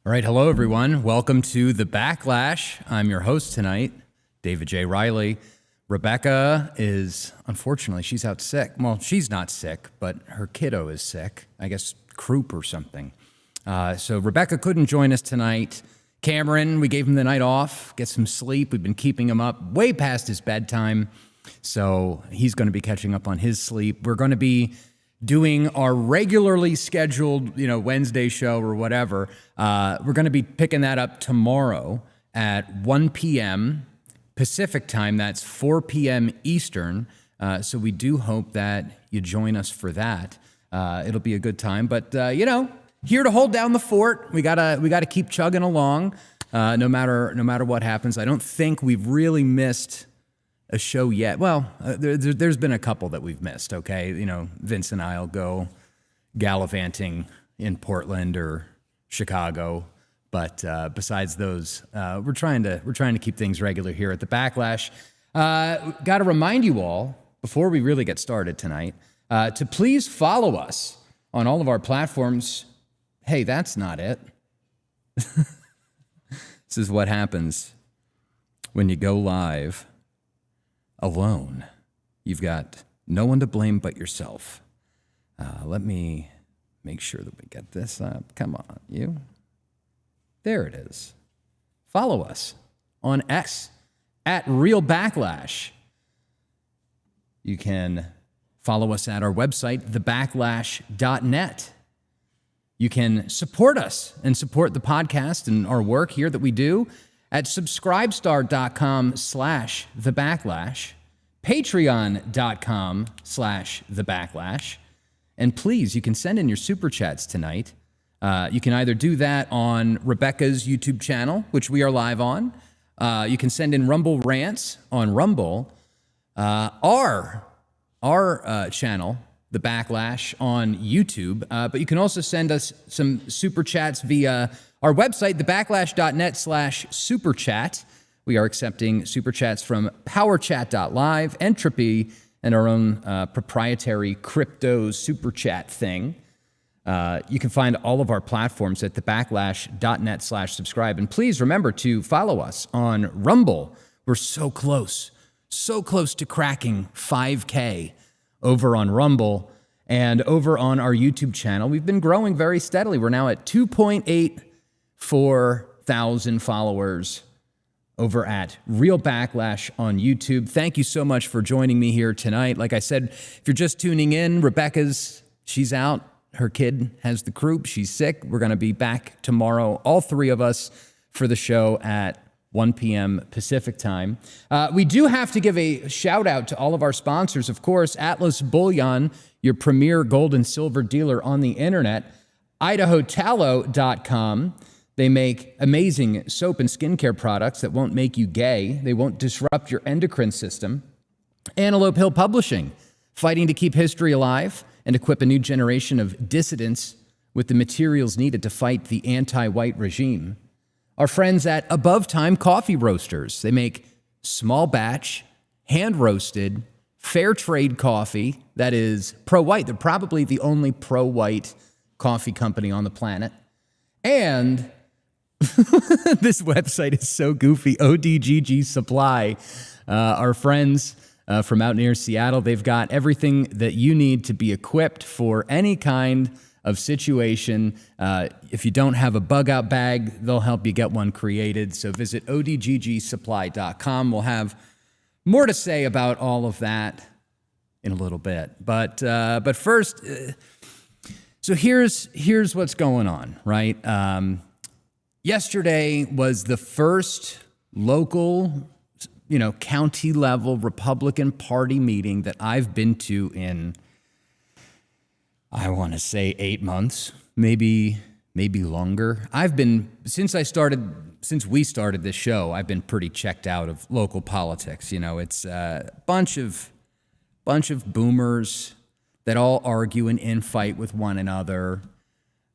All right, hello everyone. Welcome to The Backlash. I'm your host tonight, David J. Riley. Rebecca is, unfortunately, she's out sick. Well, she's not sick, but her kiddo is sick. I guess croup or something. So Rebecca couldn't join us tonight. Cameron, we gave him the night off, get some sleep. We've been keeping him up way past his bedtime. So he's going to be catching up on his sleep. We're going to be doing our regularly scheduled, Wednesday show or whatever. We're going to be picking that up tomorrow at 1 p.m. Pacific time. That's 4 p.m. Eastern. So we do hope that you join us for that. It'll be a good time. But, here to hold down the fort. We gotta keep chugging along, no matter what happens. I don't think we've really missed a show yet. Well, there's been a couple that we've missed, okay? Vince and I'll go gallivanting in Portland or Chicago. But besides those, we're trying to keep things regular here at The Backlash. Got to remind you all, before we really get started tonight, to please follow us on all of our platforms. Hey, that's not it. This is what happens when you go live alone. You've got no one to blame but yourself. Let me make sure that we get this up. Come on, you. There it is. Follow us on X at Real Backlash. You can follow us at our website, thebacklash.net. You can support us and support the podcast and our work here that we do at subscribestar.com/thebacklash, patreon.com/thebacklash. And please, you can send in your super chats tonight. You can either do that on Rebecca's YouTube channel, which we are live on. You can send in Rumble Rants on Rumble. Our channel, The Backlash, on YouTube. But you can also send us some super chats via our website, thebacklash.net/superchat. We are accepting super chats from powerchat.live, Entropy, and our own proprietary crypto super chat thing. You can find all of our platforms at thebacklash.net/subscribe. And please remember to follow us on Rumble, We're so close to cracking 5K over on Rumble and over on our YouTube channel. We've been growing very steadily. We're now at 2.84 thousand followers over at Real Backlash on YouTube. Thank you so much for joining me here tonight. Like I said, if you're just tuning in, she's out. Her kid has the croup. She's sick. We're going to be back tomorrow, all three of us, for the show at 1 p.m. Pacific time. We do have to give a shout out to all of our sponsors. Of course, Atlas Bullion, your premier gold and silver dealer on the internet. IdahoTallow.com. They make amazing soap and skincare products that won't make you gay. They won't disrupt your endocrine system. Antelope Hill Publishing, fighting to keep history alive and equip a new generation of dissidents with the materials needed to fight the anti-white regime. Our friends at Above Time Coffee Roasters. They make small batch, hand-roasted, fair trade coffee that is pro-white. They're probably the only pro-white coffee company on the planet. And this website is so goofy, ODGG Supply. Our friends from out near Seattle, they've got everything that you need to be equipped for any kind of situation. If you don't have a bug-out bag, they'll help you get one created. So visit odggsupply.com. We'll have more to say about all of that in a little bit. But first, so here's what's going on, right? Yesterday was the first local, county level Republican Party meeting that I've been to in, I want to say 8 months, maybe longer. Since we started this show, I've been pretty checked out of local politics. It's a bunch of boomers that all argue and infight with one another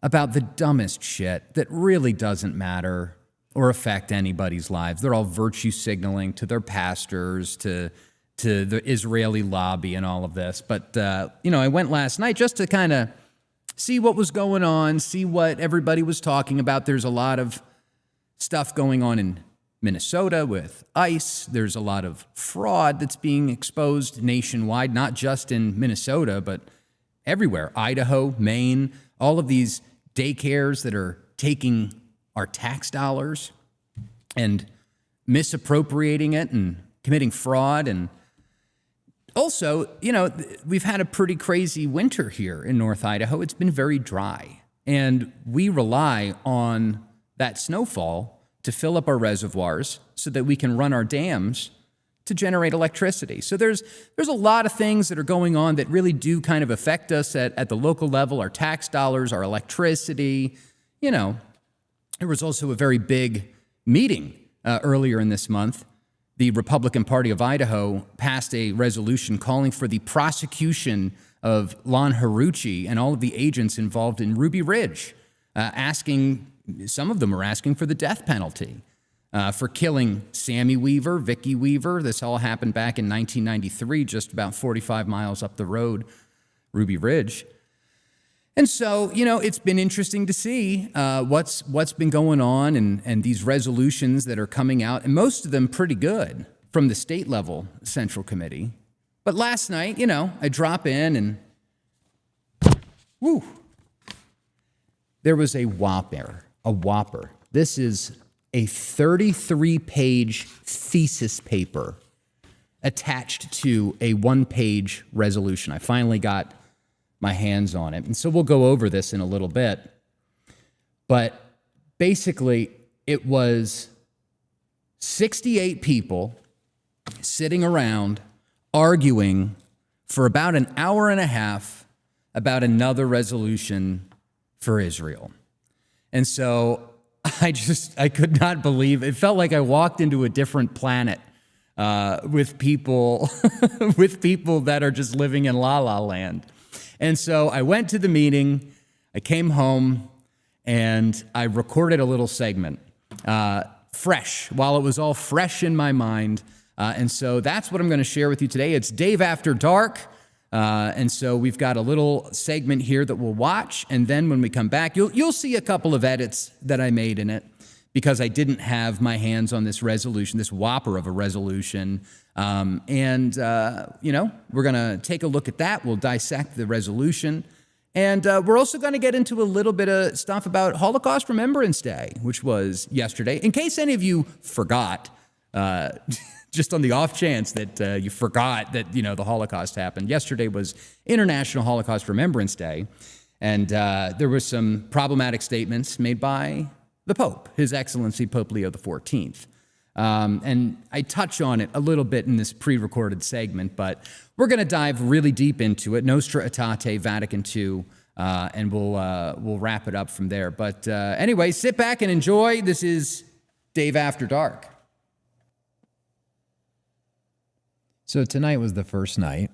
about the dumbest shit that really doesn't matter or affect anybody's lives. They're all virtue signaling to their pastors, to the Israeli lobby and all of this. But, I went last night just to kind of see what was going on, see what everybody was talking about. There's a lot of stuff going on in Minnesota with ICE. There's a lot of fraud that's being exposed nationwide, not just in Minnesota, but everywhere. Idaho, Maine, all of these daycares that are taking our tax dollars and misappropriating it and committing fraud. And also, we've had a pretty crazy winter here in North Idaho. It's been very dry, and we rely on that snowfall to fill up our reservoirs so that we can run our dams to generate electricity. So there's a lot of things that are going on that really do kind of affect us at the local level, our tax dollars, our electricity. There was also a very big meeting earlier in this month. The Republican Party of Idaho passed a resolution calling for the prosecution of Lon Haruchi and all of the agents involved in Ruby Ridge, some of them are asking for the death penalty. For killing Sammy Weaver, Vicky Weaver. This all happened back in 1993, just about 45 miles up the road, Ruby Ridge. And so, it's been interesting to see what's been going on and these resolutions that are coming out, and most of them pretty good from the state level Central Committee. But last night, I drop in and, there was a whopper. This is a 33-page thesis paper attached to a one-page resolution. I finally got my hands on it, and so we'll go over this in a little bit. But basically, it was 68 people sitting around arguing for about an hour and a half about another resolution for Israel. And so I could not believe it. Felt like I walked into a different planet with people that are just living in la la land. And so I went to the meeting, I came home, and I recorded a little segment, while it was all fresh in my mind. And so that's what I'm going to share with you today. It's Dave After Dark. And so we've got a little segment here that we'll watch, and then when we come back, you'll see a couple of edits that I made in it. because I didn't have my hands on this resolution, this whopper of a resolution. We're going to take a look at that. We'll dissect the resolution. And we're also going to get into a little bit of stuff about Holocaust Remembrance Day, which was yesterday. In case any of you forgot, just on the off chance that you forgot that, the Holocaust happened. Yesterday was International Holocaust Remembrance Day. And there were some problematic statements made by the Pope, His Excellency Pope Leo XIV. And I touch on it a little bit in this pre-recorded segment, but we're going to dive really deep into it. Nostra Aetate, Vatican II, and we'll wrap it up from there. But anyway, sit back and enjoy. This is Dave After Dark. So tonight was the first night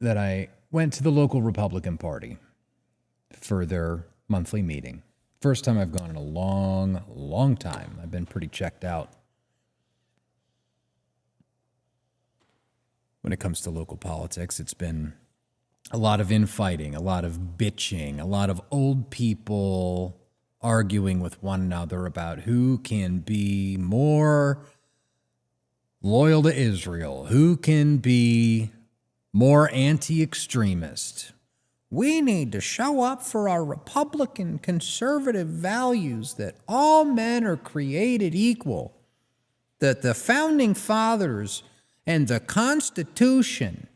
that I went to the local Republican Party for their monthly meeting. First time I've gone in a long, long time. I've been pretty checked out when it comes to local politics. It's been a lot of infighting, a lot of bitching, a lot of old people arguing with one another about who can be more loyal to Israel, who can be more anti-extremist. We need to show up for our Republican conservative values that all men are created equal, that the founding fathers and the Constitution,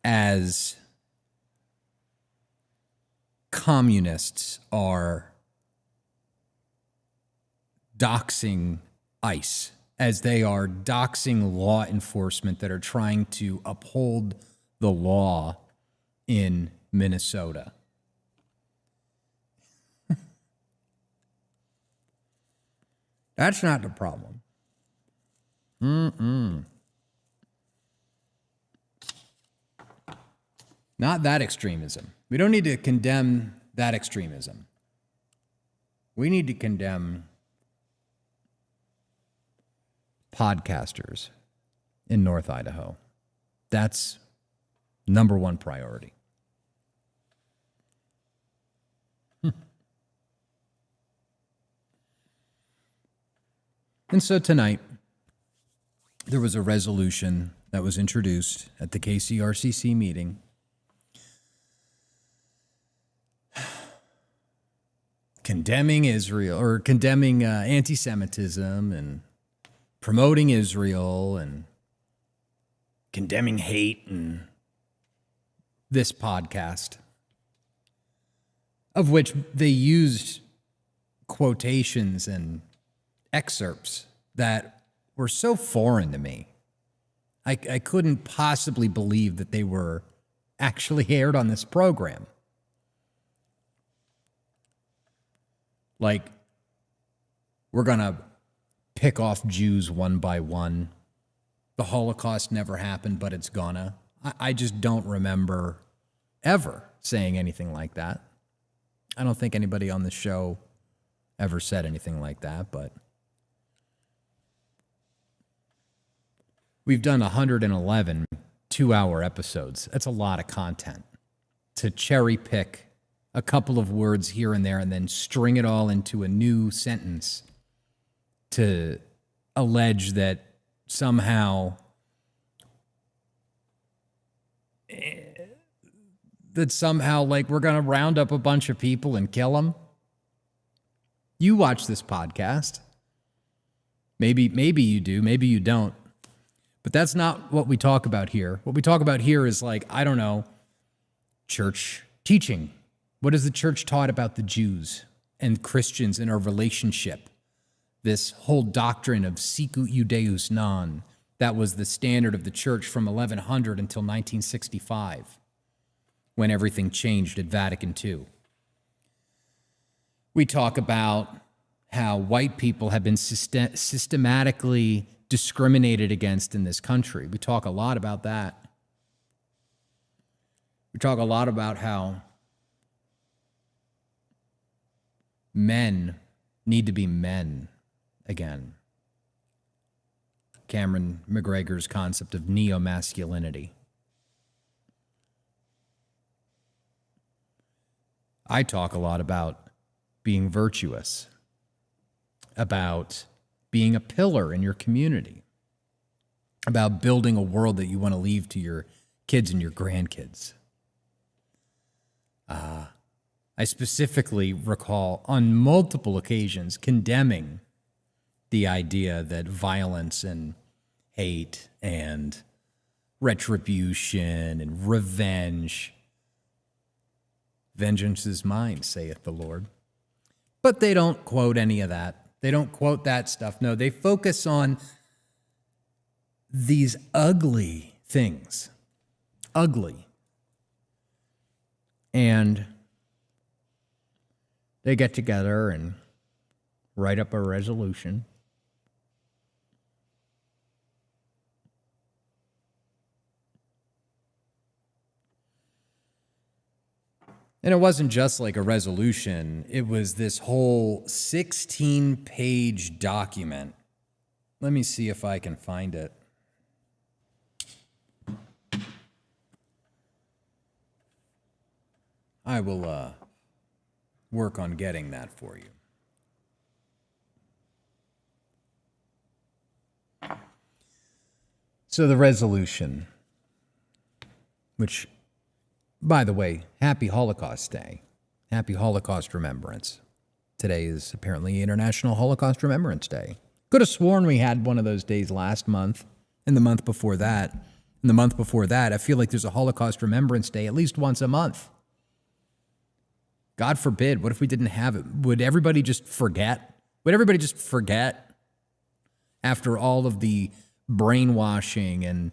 as communists are doxing ICE, as they are doxing law enforcement that are trying to uphold the law in Minnesota. That's not the problem. Not that extremism. We don't need to condemn that extremism. We need to condemn podcasters in North Idaho. That's number one priority. And so tonight, there was a resolution that was introduced at the KCRCC meeting condemning Israel, or condemning anti-Semitism and promoting Israel and condemning hate and this podcast, of which they used quotations and excerpts that were so foreign to me. I couldn't possibly believe that they were actually aired on this program. Like, we're going to pick off Jews one by one. The Holocaust never happened, but it's gonna. I just don't remember ever saying anything like that. I don't think anybody on the show ever said anything like that, but we've done 111 two-hour episodes. That's a lot of content to cherry pick a couple of words here and there and then string it all into a new sentence to allege that somehow like we're going to round up a bunch of people and kill them. You watch this podcast. Maybe you do, maybe you don't. But that's not what we talk about here. What we talk about here is, like, I don't know, church teaching. What has the church taught about the Jews and Christians in our relationship? This whole doctrine of sicut Judaeus non, that was the standard of the church from 1100 until 1965, when everything changed at Vatican II. We talk about how white people have been systematically discriminated against in this country. We talk a lot about that. We talk a lot about how men need to be men again. Cameron McGregor's concept of neo-masculinity. I talk a lot about being virtuous, about being a pillar in your community, about building a world that you want to leave to your kids and your grandkids. I specifically recall on multiple occasions condemning the idea that violence and hate and retribution and revenge, vengeance is mine, saith the Lord. But they don't quote any of that. They don't quote that stuff. No, they focus on these ugly things. Ugly. And they get together and write up a resolution. And it wasn't just like a resolution. It was this whole 16-page document. Let me see if I can find it. I will work on getting that for you. So the resolution, which, by the way, happy Holocaust Day. Happy Holocaust Remembrance. Today is apparently International Holocaust Remembrance Day. Could have sworn we had one of those days last month and the month before that. And the month before that, I feel like there's a Holocaust Remembrance Day at least once a month. God forbid, what if we didn't have it? Would everybody just forget? Would everybody just forget after all of the brainwashing and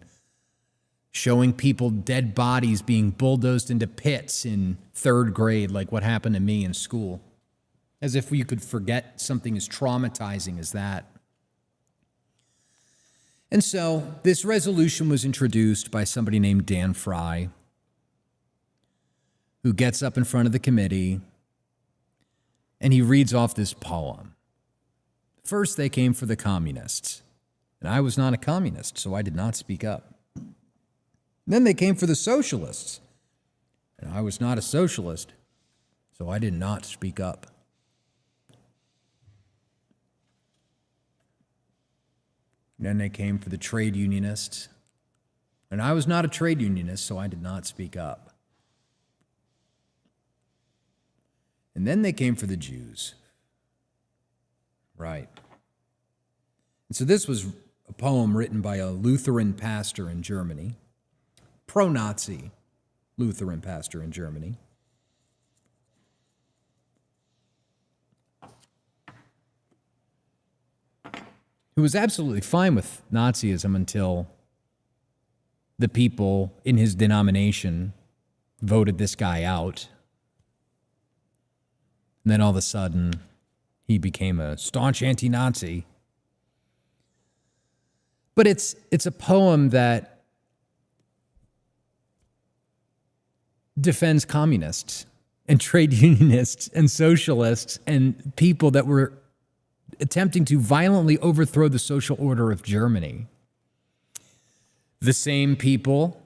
showing people dead bodies being bulldozed into pits in third grade, like what happened to me in school? As if you could forget something as traumatizing as that. And so this resolution was introduced by somebody named Dan Fry, who gets up in front of the committee and he reads off this poem. First, they came for the communists, and I was not a communist, so I did not speak up. Then they came for the socialists, and I was not a socialist, so I did not speak up. Then they came for the trade unionists, and I was not a trade unionist, so I did not speak up. And then they came for the Jews. Right. And so this was a poem written by a Lutheran pastor in Germany, pro-Nazi Lutheran pastor in Germany. Who was absolutely fine with Nazism until the people in his denomination voted this guy out. And then all of a sudden, he became a staunch anti-Nazi. But it's a poem that defends communists and trade unionists and socialists and people that were attempting to violently overthrow the social order of Germany. The same people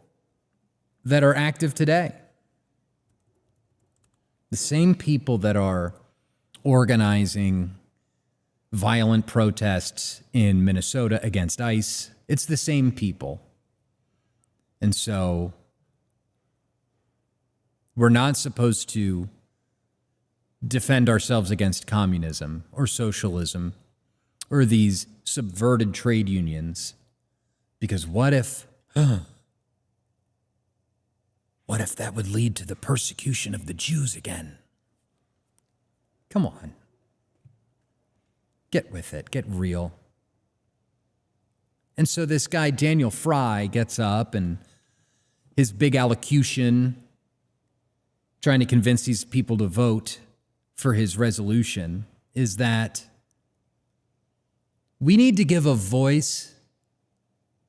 that are active today. The same people that are organizing violent protests in Minnesota against ICE, it's the same people. And so we're not supposed to defend ourselves against communism or socialism or these subverted trade unions, because what if that would lead to the persecution of the Jews again? Come on. Get with it. Get real. And so this guy, Daniel Fry, gets up and his big allocution, trying to convince these people to vote for his resolution, is that we need to give a voice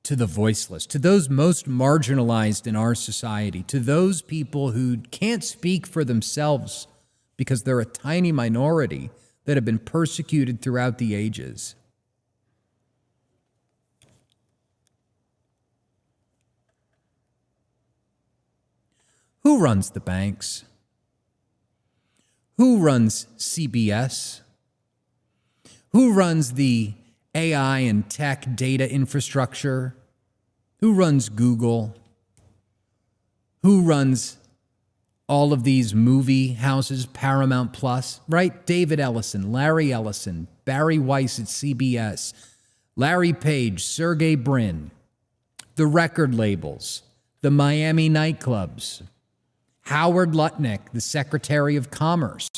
to the voiceless, to those most marginalized in our society, to those people who can't speak for themselves because they're a tiny minority that have been persecuted throughout the ages. Who runs the banks? Who runs CBS? Who runs the AI and tech data infrastructure? Who runs Google? Who runs all of these movie houses, Paramount Plus, right? David Ellison, Larry Ellison, Barry Weiss at CBS, Larry Page, Sergey Brin, the record labels, the Miami nightclubs, Howard Lutnick, the Secretary of Commerce,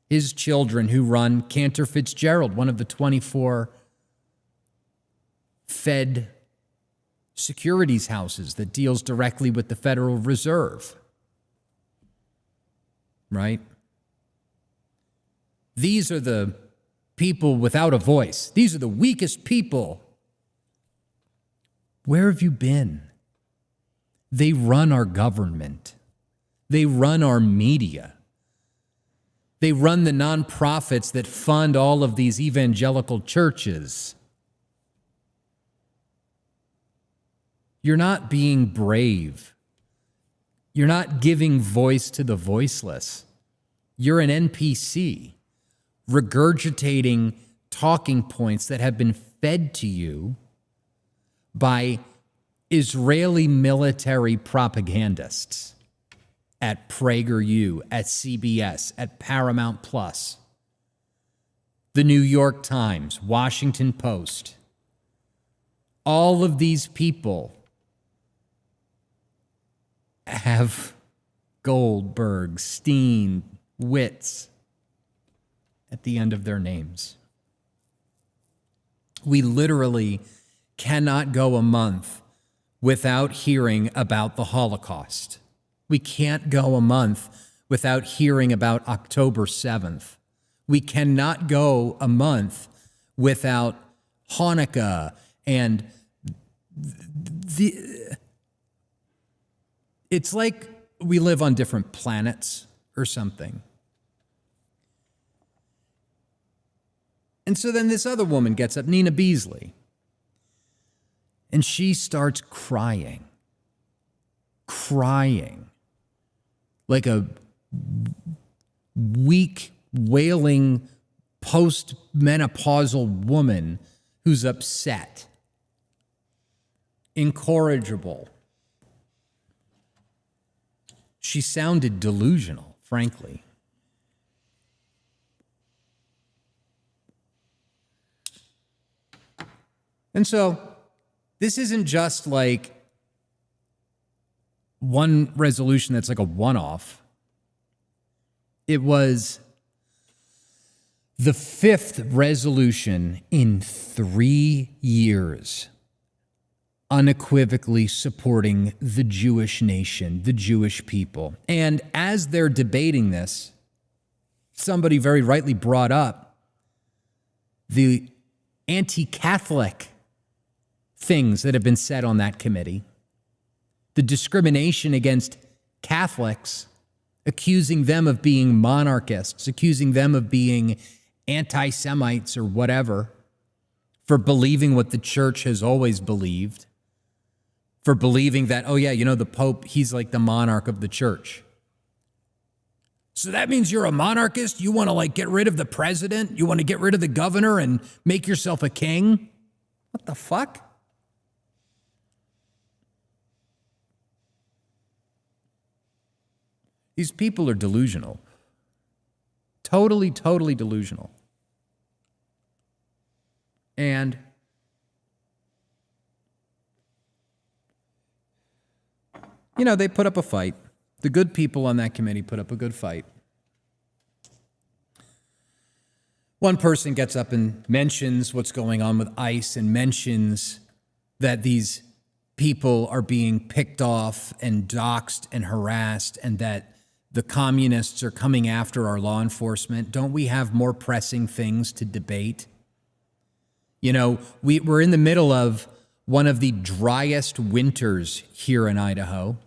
his children who run Cantor Fitzgerald, one of the 24 Fed securities houses that deals directly with the Federal Reserve. Right? These are the people without a voice. These are the weakest people. Where have you been? They run our government. They run our media. They run the nonprofits that fund all of these evangelical churches. You're not being brave. You're not giving voice to the voiceless. You're an NPC regurgitating talking points that have been fed to you by Israeli military propagandists at PragerU, at CBS, at Paramount Plus, the New York Times, Washington Post. All of these people have Goldberg, Steen, Witz at the end of their names. We literally cannot go a month without hearing about the Holocaust. We can't go a month without hearing about October 7th. We cannot go a month without Hanukkah and it's like we live on different planets or something. And so then this other woman gets up, Nina Beasley, and she starts crying like a weak, wailing, post-menopausal woman who's upset, incorrigible. She sounded delusional, frankly. And so this isn't just like one resolution that's like a one-off. It was the fifth resolution in 3 years unequivocally supporting the Jewish nation, the Jewish people. And as they're debating this, somebody very rightly brought up the anti-Catholic things that have been said on that committee, the discrimination against Catholics, accusing them of being monarchists, accusing them of being anti-Semites or whatever, for believing what the church has always believed, for believing that, oh yeah, you know, the Pope, he's like the monarch of the church. So that means you're a monarchist? You want to like get rid of the president? You want to get rid of the governor and make yourself a king? What the fuck? These people are delusional. Totally, totally delusional. And you know, they put up a fight. The good people on that committee put up a good fight. One person gets up and mentions what's going on with ICE and mentions that these people are being picked off and doxxed and harassed and that the communists are coming after our law enforcement. Don't we have more pressing things to debate? You know, we're in the middle of one of the driest winters here in Idaho.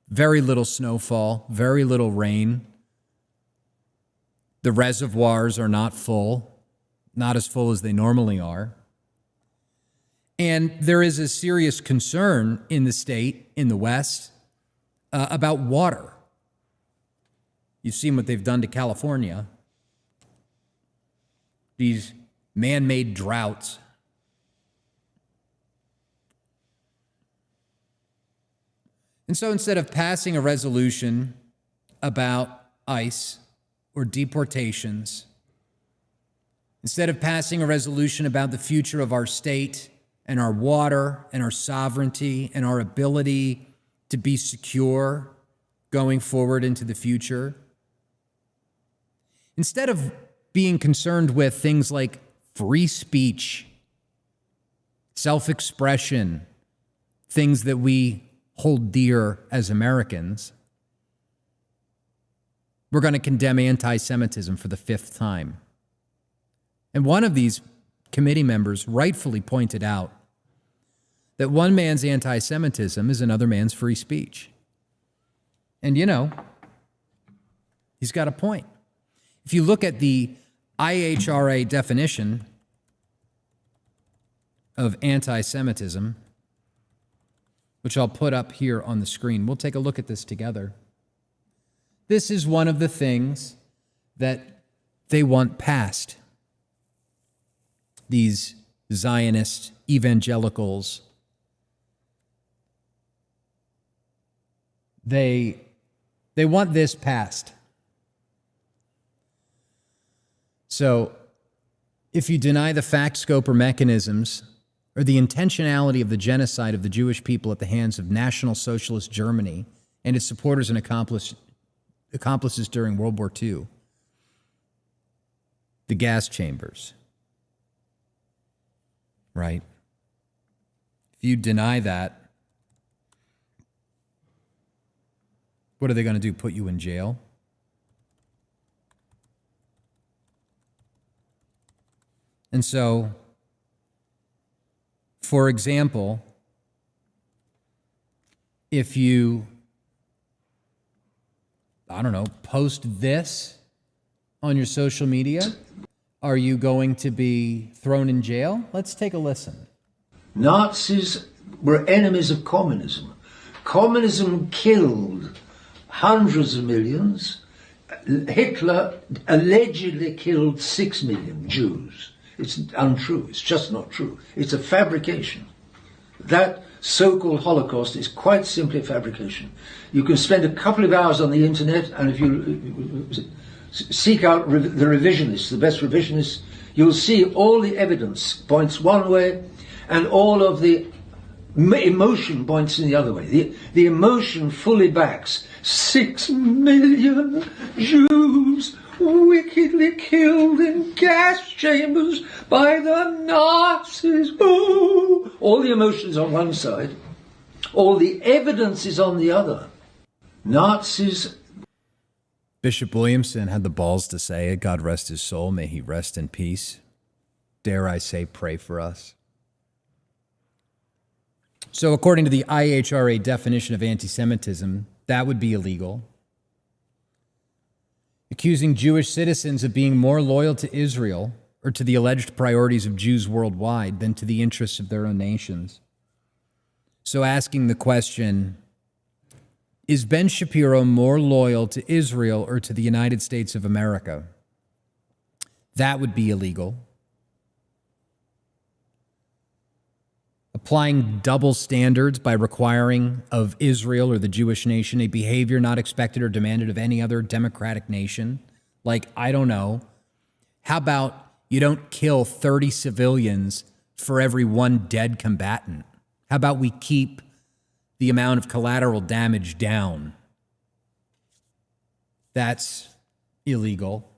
Very little snowfall, very little rain. The reservoirs are not full, not as full as they normally are. And there is a serious concern in the state, in the West, about water. You've seen what they've done to California. These man-made droughts. And so instead of passing a resolution about ICE or deportations, instead of passing a resolution about the future of our state and our water and our sovereignty and our ability to be secure going forward into the future, instead of being concerned with things like free speech, self-expression, things that we hold dear as Americans, we're going to condemn anti-Semitism for the fifth time. And one of these committee members rightfully pointed out that one man's anti-Semitism is another man's free speech. And he's got a point. If you look at the IHRA definition of anti-Semitism, which I'll put up here on the screen, we'll take a look at this together. This is one of the things that they want passed. These Zionist evangelicals, they want this passed. So if you deny the fact, scope, or mechanisms or the intentionality of the genocide of the Jewish people at the hands of National Socialist Germany and its supporters and accomplices during World War II, the gas chambers, right? If you deny that, what are they going to do? Put you in jail? And so, for example, if you, post this on your social media, are you going to be thrown in jail? Let's take a listen. Nazis were enemies of communism. Communism killed hundreds of millions. Hitler allegedly killed 6 million Jews. It's untrue. It's just not true. It's a fabrication. That so-called Holocaust is quite simply a fabrication. You can spend a couple of hours on the internet, and if you seek out the revisionists, the best revisionists, you'll see all the evidence points one way, and all of the emotion points in the other way. The emotion fully backs 6 million Jews wickedly killed in gas chambers by the Nazis. Ooh. All the emotions on one side, all the evidence is on the other. Nazis. Bishop Williamson had the balls to say it. God rest his soul. May he rest in peace. Dare I say, pray for us. So according to the IHRA definition of anti-Semitism, that would be illegal. Accusing Jewish citizens of being more loyal to Israel or to the alleged priorities of Jews worldwide than to the interests of their own nations. So asking the question, is Ben Shapiro more loyal to Israel or to the United States of America? That would be illegal. Applying double standards by requiring of Israel or the Jewish nation a behavior not expected or demanded of any other democratic nation. Like, I don't know, how about you don't kill 30 civilians for every one dead combatant? How about we keep the amount of collateral damage down? That's illegal.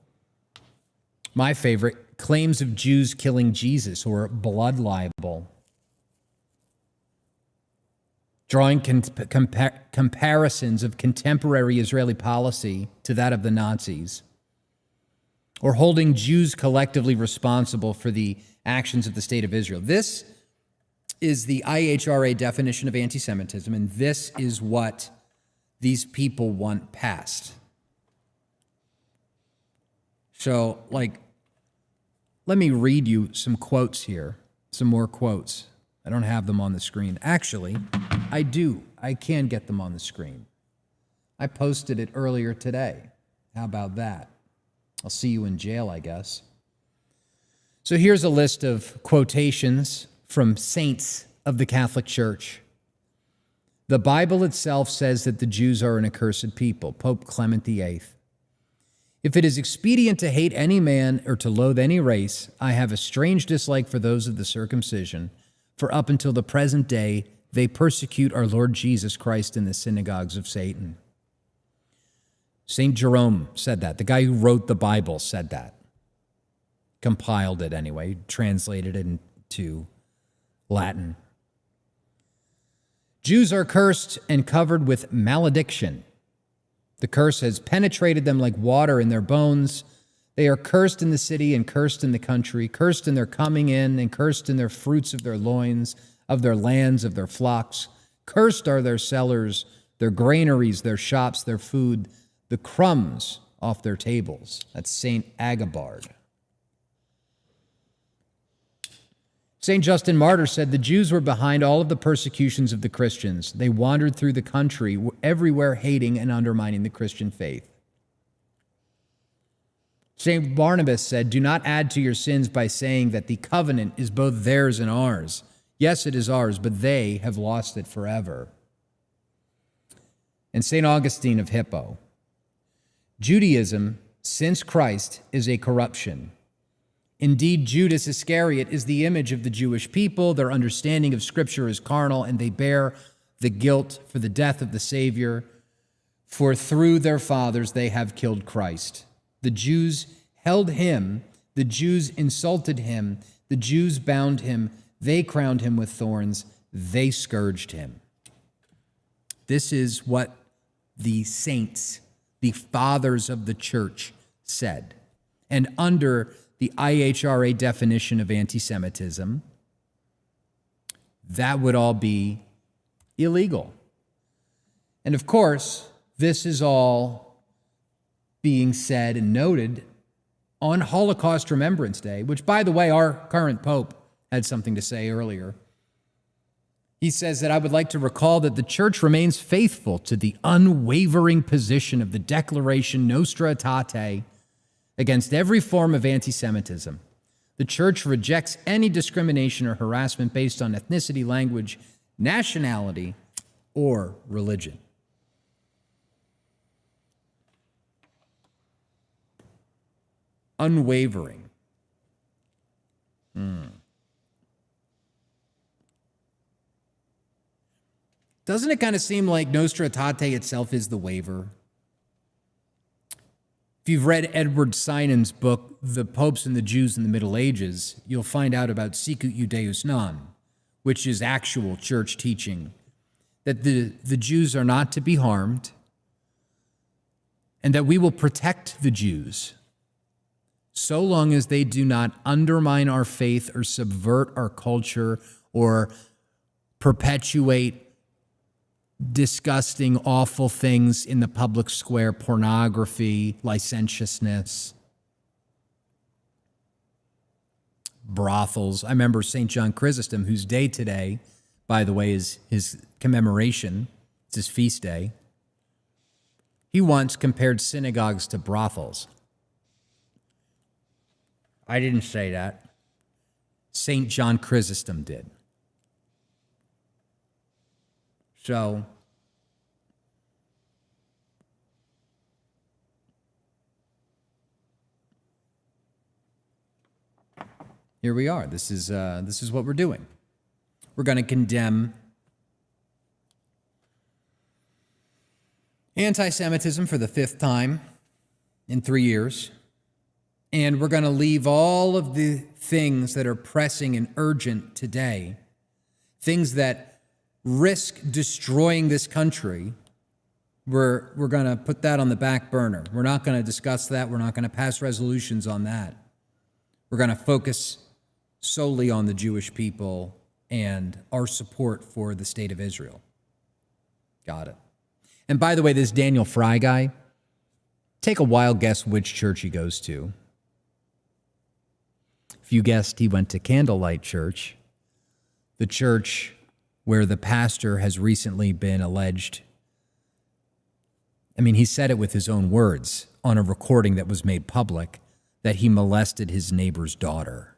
My favorite, claims of Jews killing Jesus or blood libel. Drawing comparisons of contemporary Israeli policy to that of the Nazis, or holding Jews collectively responsible for the actions of the state of Israel. This is the IHRA definition of anti-Semitism, and this is what these people want passed. So, let me read you some quotes here, some more quotes. I don't have them on the screen. Actually, I do. I can get them on the screen. I posted it earlier today. How about that? I'll see you in jail, I guess. So here's a list of quotations from saints of the Catholic Church. The Bible itself says that the Jews are an accursed people. Pope Clement VIII. If it is expedient to hate any man or to loathe any race, I have a strange dislike for those of the circumcision, for up until the present day, they persecute our Lord Jesus Christ in the synagogues of Satan. St. Jerome said that. The guy who wrote the Bible said that. Compiled it anyway, translated it into Latin. Jews are cursed and covered with malediction. The curse has penetrated them like water in their bones. They are cursed in the city and cursed in the country, cursed in their coming in and cursed in their fruits of their loins, of their lands, of their flocks. Cursed are their cellars, their granaries, their shops, their food, the crumbs off their tables. That's St. Agabard. St. Justin Martyr said the Jews were behind all of the persecutions of the Christians. They wandered through the country, everywhere hating and undermining the Christian faith. St. Barnabas said, do not add to your sins by saying that the covenant is both theirs and ours. Yes, it is ours, but they have lost it forever. And St. Augustine of Hippo, Judaism, since Christ, is a corruption. Indeed, Judas Iscariot is the image of the Jewish people. Their understanding of Scripture is carnal, and they bear the guilt for the death of the Savior. For through their fathers they have killed Christ. The Jews held him, the Jews insulted him, the Jews bound him, they crowned him with thorns, they scourged him. This is what the saints, the fathers of the church, said. And under the IHRA definition of anti-Semitism, that would all be illegal. And of course, this is all being said and noted on Holocaust Remembrance Day, which, by the way, our current Pope had something to say earlier. He says that I would like to recall that the Church remains faithful to the unwavering position of the Declaration Nostra Aetate against every form of anti-Semitism. The Church rejects any discrimination or harassment based on ethnicity, language, nationality, or religion. Unwavering. Doesn't it kind of seem like Nostra Aetate itself is the waiver? If you've read Edward Sinon's book, The Popes and the Jews in the Middle Ages, you'll find out about Sicut Judaeus Non, which is actual church teaching, that the Jews are not to be harmed, and that we will protect the Jews so long as they do not undermine our faith or subvert our culture or perpetuate disgusting, awful things in the public square, pornography, licentiousness, brothels. I remember St. John Chrysostom, whose day today, by the way, is his commemoration. It's his feast day. He once compared synagogues to brothels. I didn't say that. St. John Chrysostom did. So, here we are. This is what we're doing. We're going to condemn anti-Semitism for the 5th time in 3 years. And we're going to leave all of the things that are pressing and urgent today, things that risk destroying this country. We're going to put that on the back burner. We're not going to discuss that. We're not going to pass resolutions on that. We're going to focus solely on the Jewish people and our support for the state of Israel. Got it. And by the way, this Daniel Fry guy, take a wild guess which church he goes to. If you guessed he went to Candlelight Church, the church where the pastor has recently been alleged, I mean, he said it with his own words, on a recording that was made public that he molested his neighbor's daughter,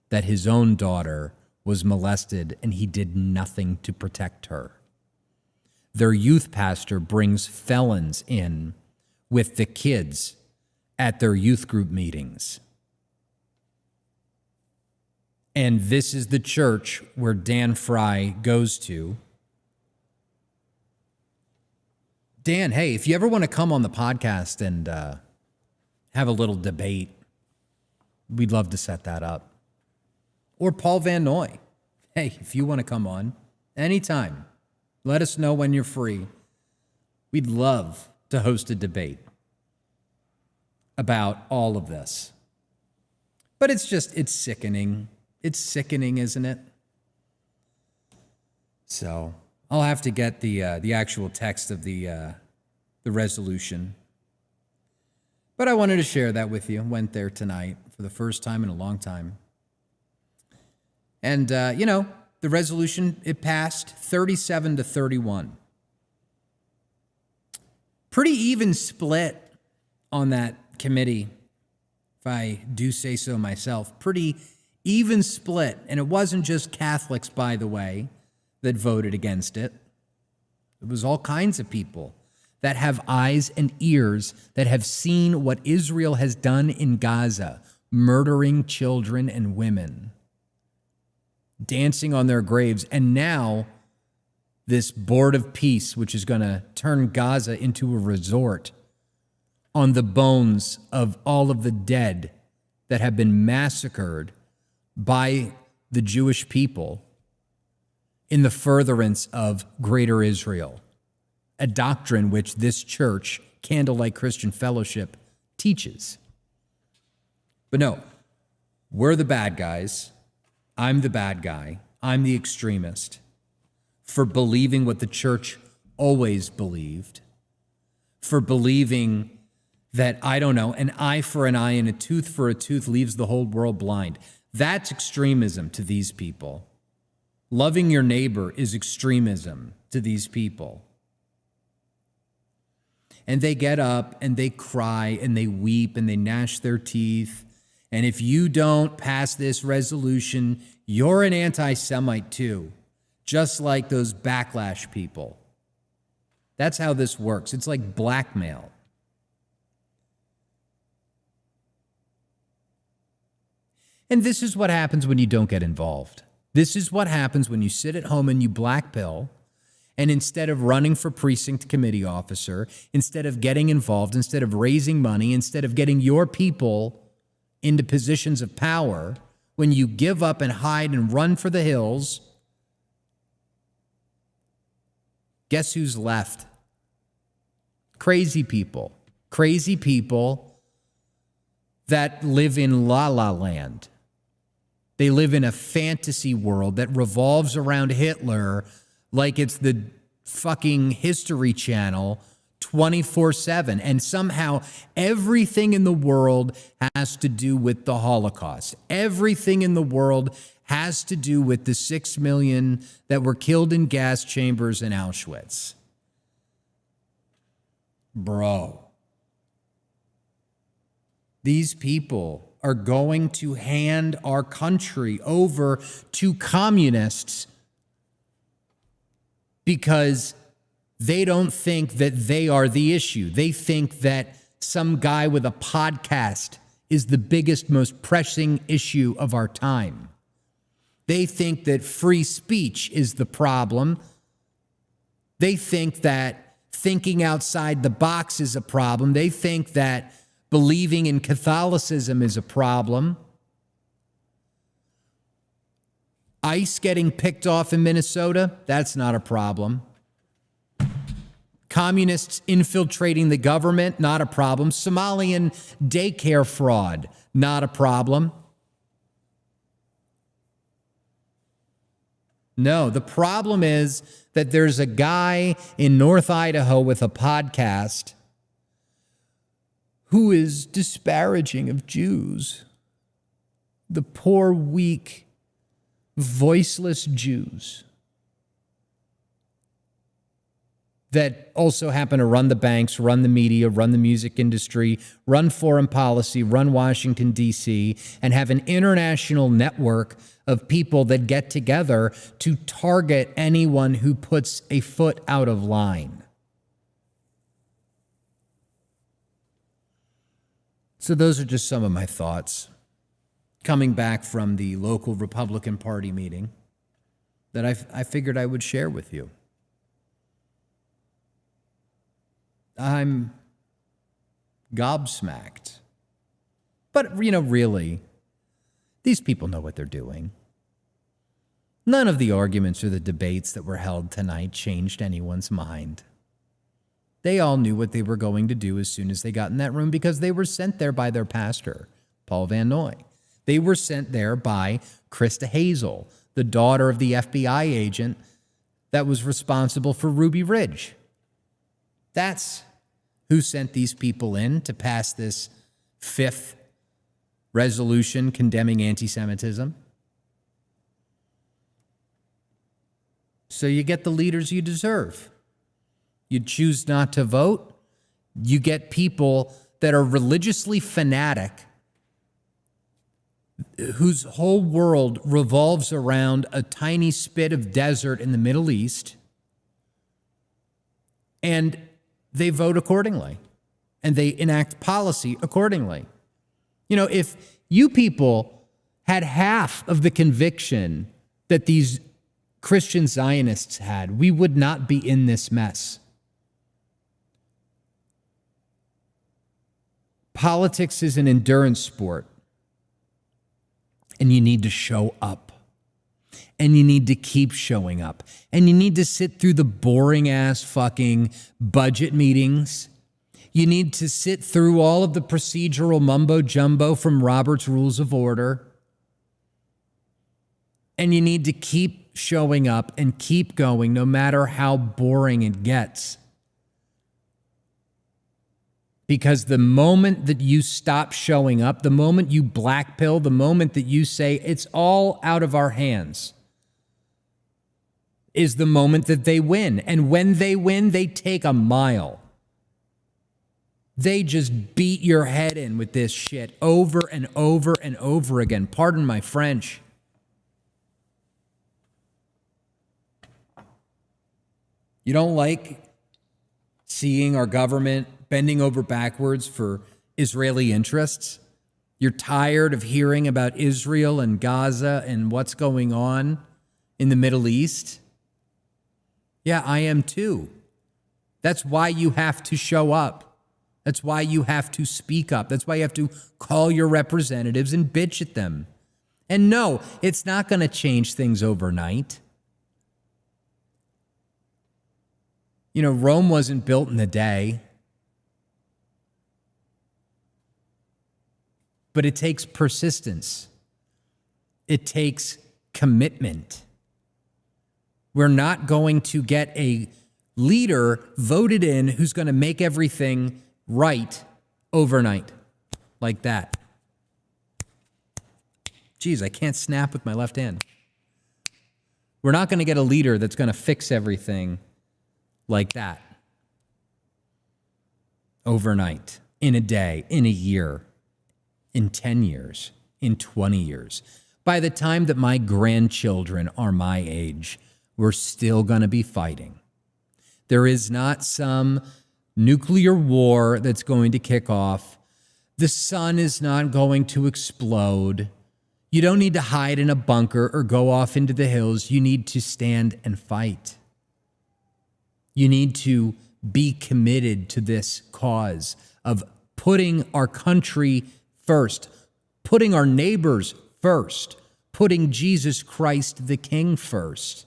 that his own daughter was molested and he did nothing to protect her. Their youth pastor brings felons in with the kids at their youth group meetings. And this is the church where Dan Fry goes to. Dan, hey, if you ever want to come on the podcast and have a little debate, we'd love to set that up. Or Paul Van Noy. Hey, if you want to come on, anytime, let us know when you're free. We'd love to host a debate about all of this. But it's sickening. It's sickening, isn't it? So I'll have to get the actual text of the resolution. But I wanted to share that with you. Went there tonight for the first time in a long time. And, the resolution, it passed 37-31. Pretty even split on that committee, if I do say so myself. Pretty even split. And it wasn't just Catholics, by the way, that voted against it. It was all kinds of people that have eyes and ears that have seen what Israel has done in Gaza, murdering children and women, dancing on their graves. And now this board of peace, which is going to turn Gaza into a resort on the bones of all of the dead that have been massacred by the Jewish people in the furtherance of Greater Israel, a doctrine which this church, Candlelight Christian Fellowship, teaches. But no, we're the bad guys. I'm the bad guy. I'm the extremist for believing what the church always believed, for believing that, I don't know, an eye for an eye and a tooth for a tooth leaves the whole world blind. That's extremism to these people. Loving your neighbor is extremism to these people. And they get up and they cry and they weep and they gnash their teeth. And if you don't pass this resolution, you're an anti-Semite too, just like those backlash people. That's how this works. It's like blackmail. And this is what happens when you don't get involved. This is what happens when you sit at home and you black pill, and instead of running for precinct committee officer, instead of getting involved, instead of raising money, instead of getting your people into positions of power, when you give up and hide and run for the hills, guess who's left? Crazy people. Crazy people that live in La La Land. They live in a fantasy world that revolves around Hitler like it's the fucking History Channel 24/7. And somehow everything in the world has to do with the Holocaust. Everything in the world has to do with the 6 million that were killed in gas chambers in Auschwitz. Bro. These people are going to hand our country over to communists because they don't think that they are the issue. They think that some guy with a podcast is the biggest, most pressing issue of our time. They think that free speech is the problem. They think that thinking outside the box is a problem. They think that believing in Catholicism is a problem. ICE getting picked off in Minnesota, that's not a problem. Communists infiltrating the government, not a problem. Somalian daycare fraud, not a problem. No, the problem is that there's a guy in North Idaho with a podcast who is disparaging of Jews, the poor, weak, voiceless Jews. that also happen to run the banks, run the media, run the music industry, run foreign policy, run Washington, D.C., and have an international network of people that get together to target anyone who puts a foot out of line. So those are just some of my thoughts coming back from the local Republican Party meeting that I figured I would share with you. I'm gobsmacked. But, really, these people know what they're doing. None of the arguments or the debates that were held tonight changed anyone's mind. They all knew what they were going to do as soon as they got in that room because they were sent there by their pastor, Paul Van Noy. They were sent there by Krista Hazel, the daughter of the FBI agent that was responsible for Ruby Ridge. That's who sent these people in to pass this fifth resolution condemning anti-Semitism. So you get the leaders you deserve. You choose not to vote. You get people that are religiously fanatic, whose whole world revolves around a tiny spit of desert in the Middle East, and they vote accordingly, and they enact policy accordingly. If you people had half of the conviction that these Christian Zionists had, we would not be in this mess. Politics is an endurance sport, and you need to show up, and you need to keep showing up, and you need to sit through the boring ass fucking budget meetings. You need to sit through all of the procedural mumbo jumbo from Robert's Rules of Order, and you need to keep showing up and keep going no matter how boring it gets. Because the moment that you stop showing up, the moment you black pill, the moment that you say it's all out of our hands, is the moment that they win. And when they win, they take a mile. They just beat your head in with this shit over and over and over again. Pardon my French. You don't like seeing our government bending over backwards for Israeli interests? You're tired of hearing about Israel and Gaza and what's going on in the Middle East? Yeah, I am too. That's why you have to show up. That's why you have to speak up. That's why you have to call your representatives and bitch at them. And no, it's not going to change things overnight. Rome wasn't built in a day. But it takes persistence. It takes commitment. We're not going to get a leader voted in who's going to make everything right overnight like that. Geez, I can't snap with my left hand. We're not going to get a leader that's going to fix everything like that overnight, in a day, in a year, in 10 years, in 20 years. By the time that my grandchildren are my age, we're still going to be fighting. There is not some nuclear war that's going to kick off. The sun is not going to explode. You don't need to hide in a bunker or go off into the hills. You need to stand and fight. You need to be committed to this cause of putting our country first, putting our neighbors first, putting Jesus Christ the King first.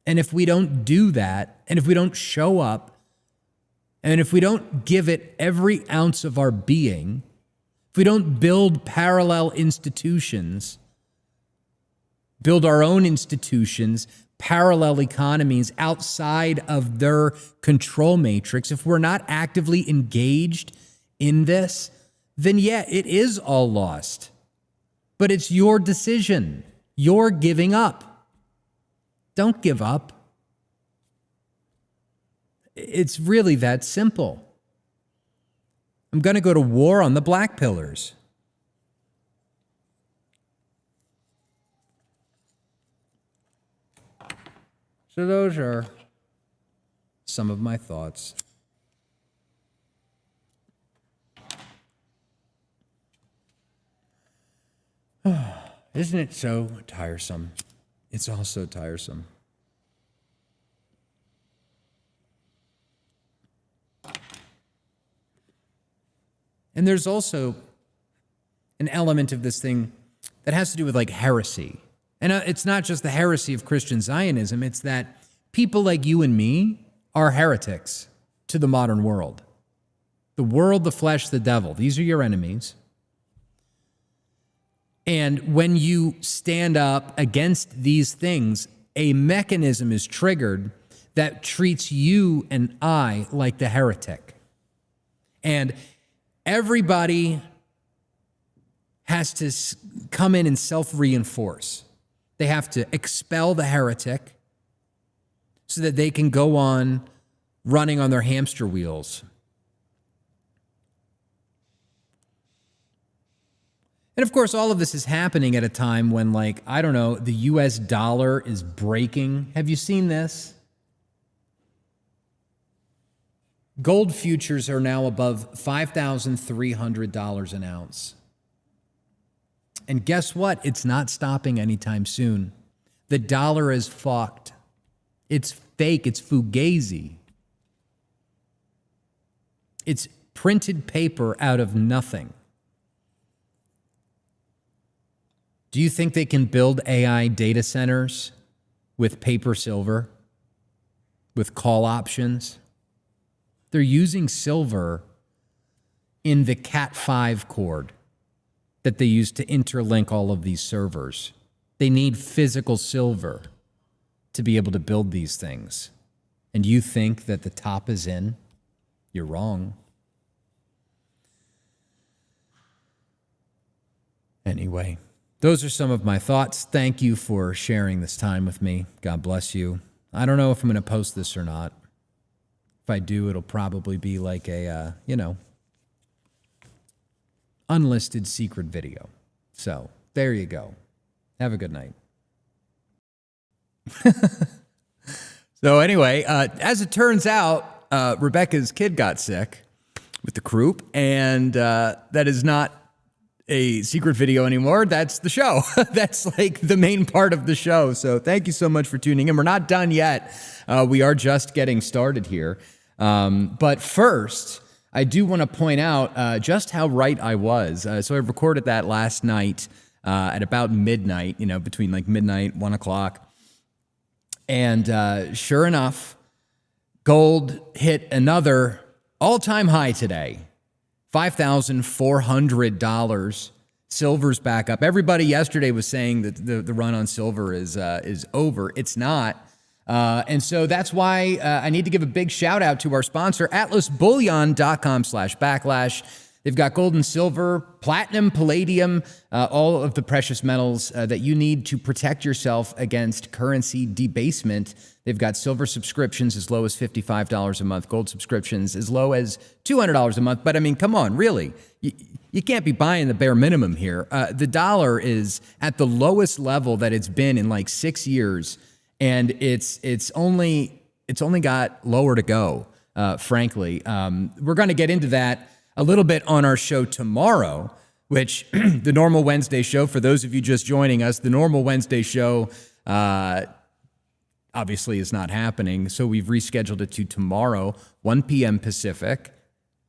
And if we don't do that, and if we don't show up, and if we don't give it every ounce of our being, if we don't build parallel institutions, build our own institutions, parallel economies outside of their control matrix, if we're not actively engaged in this, then yeah, it is all lost. But it's your decision. You're giving up. Don't give up. It's really that simple. I'm going to go to war on the black pillars. So those are some of my thoughts. Isn't it so tiresome? It's all so tiresome. And there's also an element of this thing that has to do with like heresy. And it's not just the heresy of Christian Zionism, it's that people like you and me are heretics to the modern world. The world, the flesh, the devil, these are your enemies. And when you stand up against these things, a mechanism is triggered that treats you and I like the heretic. And everybody has to come in and self-reinforce. They have to expel the heretic so that they can go on running on their hamster wheels. And of course, all of this is happening at a time when, like, I don't know, the US dollar is breaking. Have you seen this? Gold futures are now above $5,300 an ounce. And guess what? It's not stopping anytime soon. The dollar is fucked. It's fake. It's fugazi. It's printed paper out of nothing. Do you think they can build AI data centers with paper silver, with call options? They're using silver in the Cat5 cord that they use to interlink all of these servers. They need physical silver to be able to build these things. And you think that the top is in? You're wrong. Anyway, those are some of my thoughts. Thank you for sharing this time with me. God bless you. I don't know if I'm going to post this or not. If I do, it'll probably be like a, unlisted secret video. So there you go. Have a good night. So anyway, as it turns out, Rebecca's kid got sick with the croup, and that is not a secret video anymore. That's the show. That's like the main part of the show. So thank you so much for tuning in. We're not done yet. We are just getting started here. But first, I do want to point out just how right I was. So I recorded that last night at about midnight, between like midnight, 1 o'clock. And sure enough, gold hit another all-time high today, $5,400. Silver's back up. Everybody yesterday was saying that the run on silver is over. It's not. And so that's why I need to give a big shout out to our sponsor, atlasbullion.com/backlash. They've got gold and silver, platinum, palladium, all of the precious metals that you need to protect yourself against currency debasement. They've got silver subscriptions as low as $55 a month, gold subscriptions as low as $200 a month. But I mean, come on, really? You can't be buying the bare minimum here. The dollar is at the lowest level that it's been in like 6 years. And it's only got lower to go, frankly. We're going to get into that a little bit on our show tomorrow, which the normal Wednesday show, for those of you just joining us, the normal Wednesday show obviously is not happening. So we've rescheduled it to tomorrow, 1 p.m. Pacific,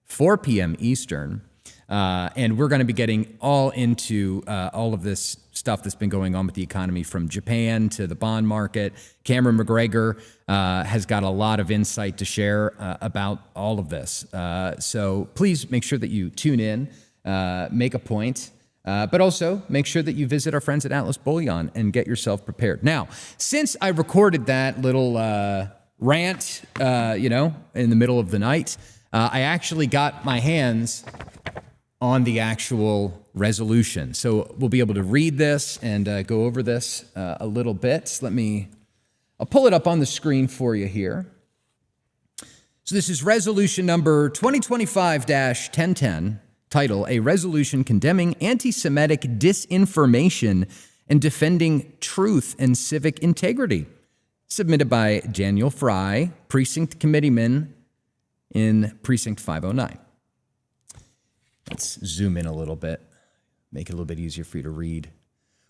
4 p.m. Eastern. And we're going to be getting all into all of this stuff that's been going on with the economy, from Japan to the bond market. Cameron McGregor has got a lot of insight to share about all of this. So please make sure that you tune in, make a point, but also make sure that you visit our friends at Atlas Bullion and get yourself prepared. Now, since I recorded that little rant, in the middle of the night, I actually got my hands on the actual resolution. So we'll be able to read this and go over this a little bit. I'll pull it up on the screen for you here. So this is resolution number 2025-1010, title, A Resolution Condemning Anti-Semitic Disinformation and Defending Truth and Civic Integrity, submitted by Daniel Fry, Precinct Committeeman in Precinct 509. Let's zoom in a little bit, make it a little bit easier for you to read.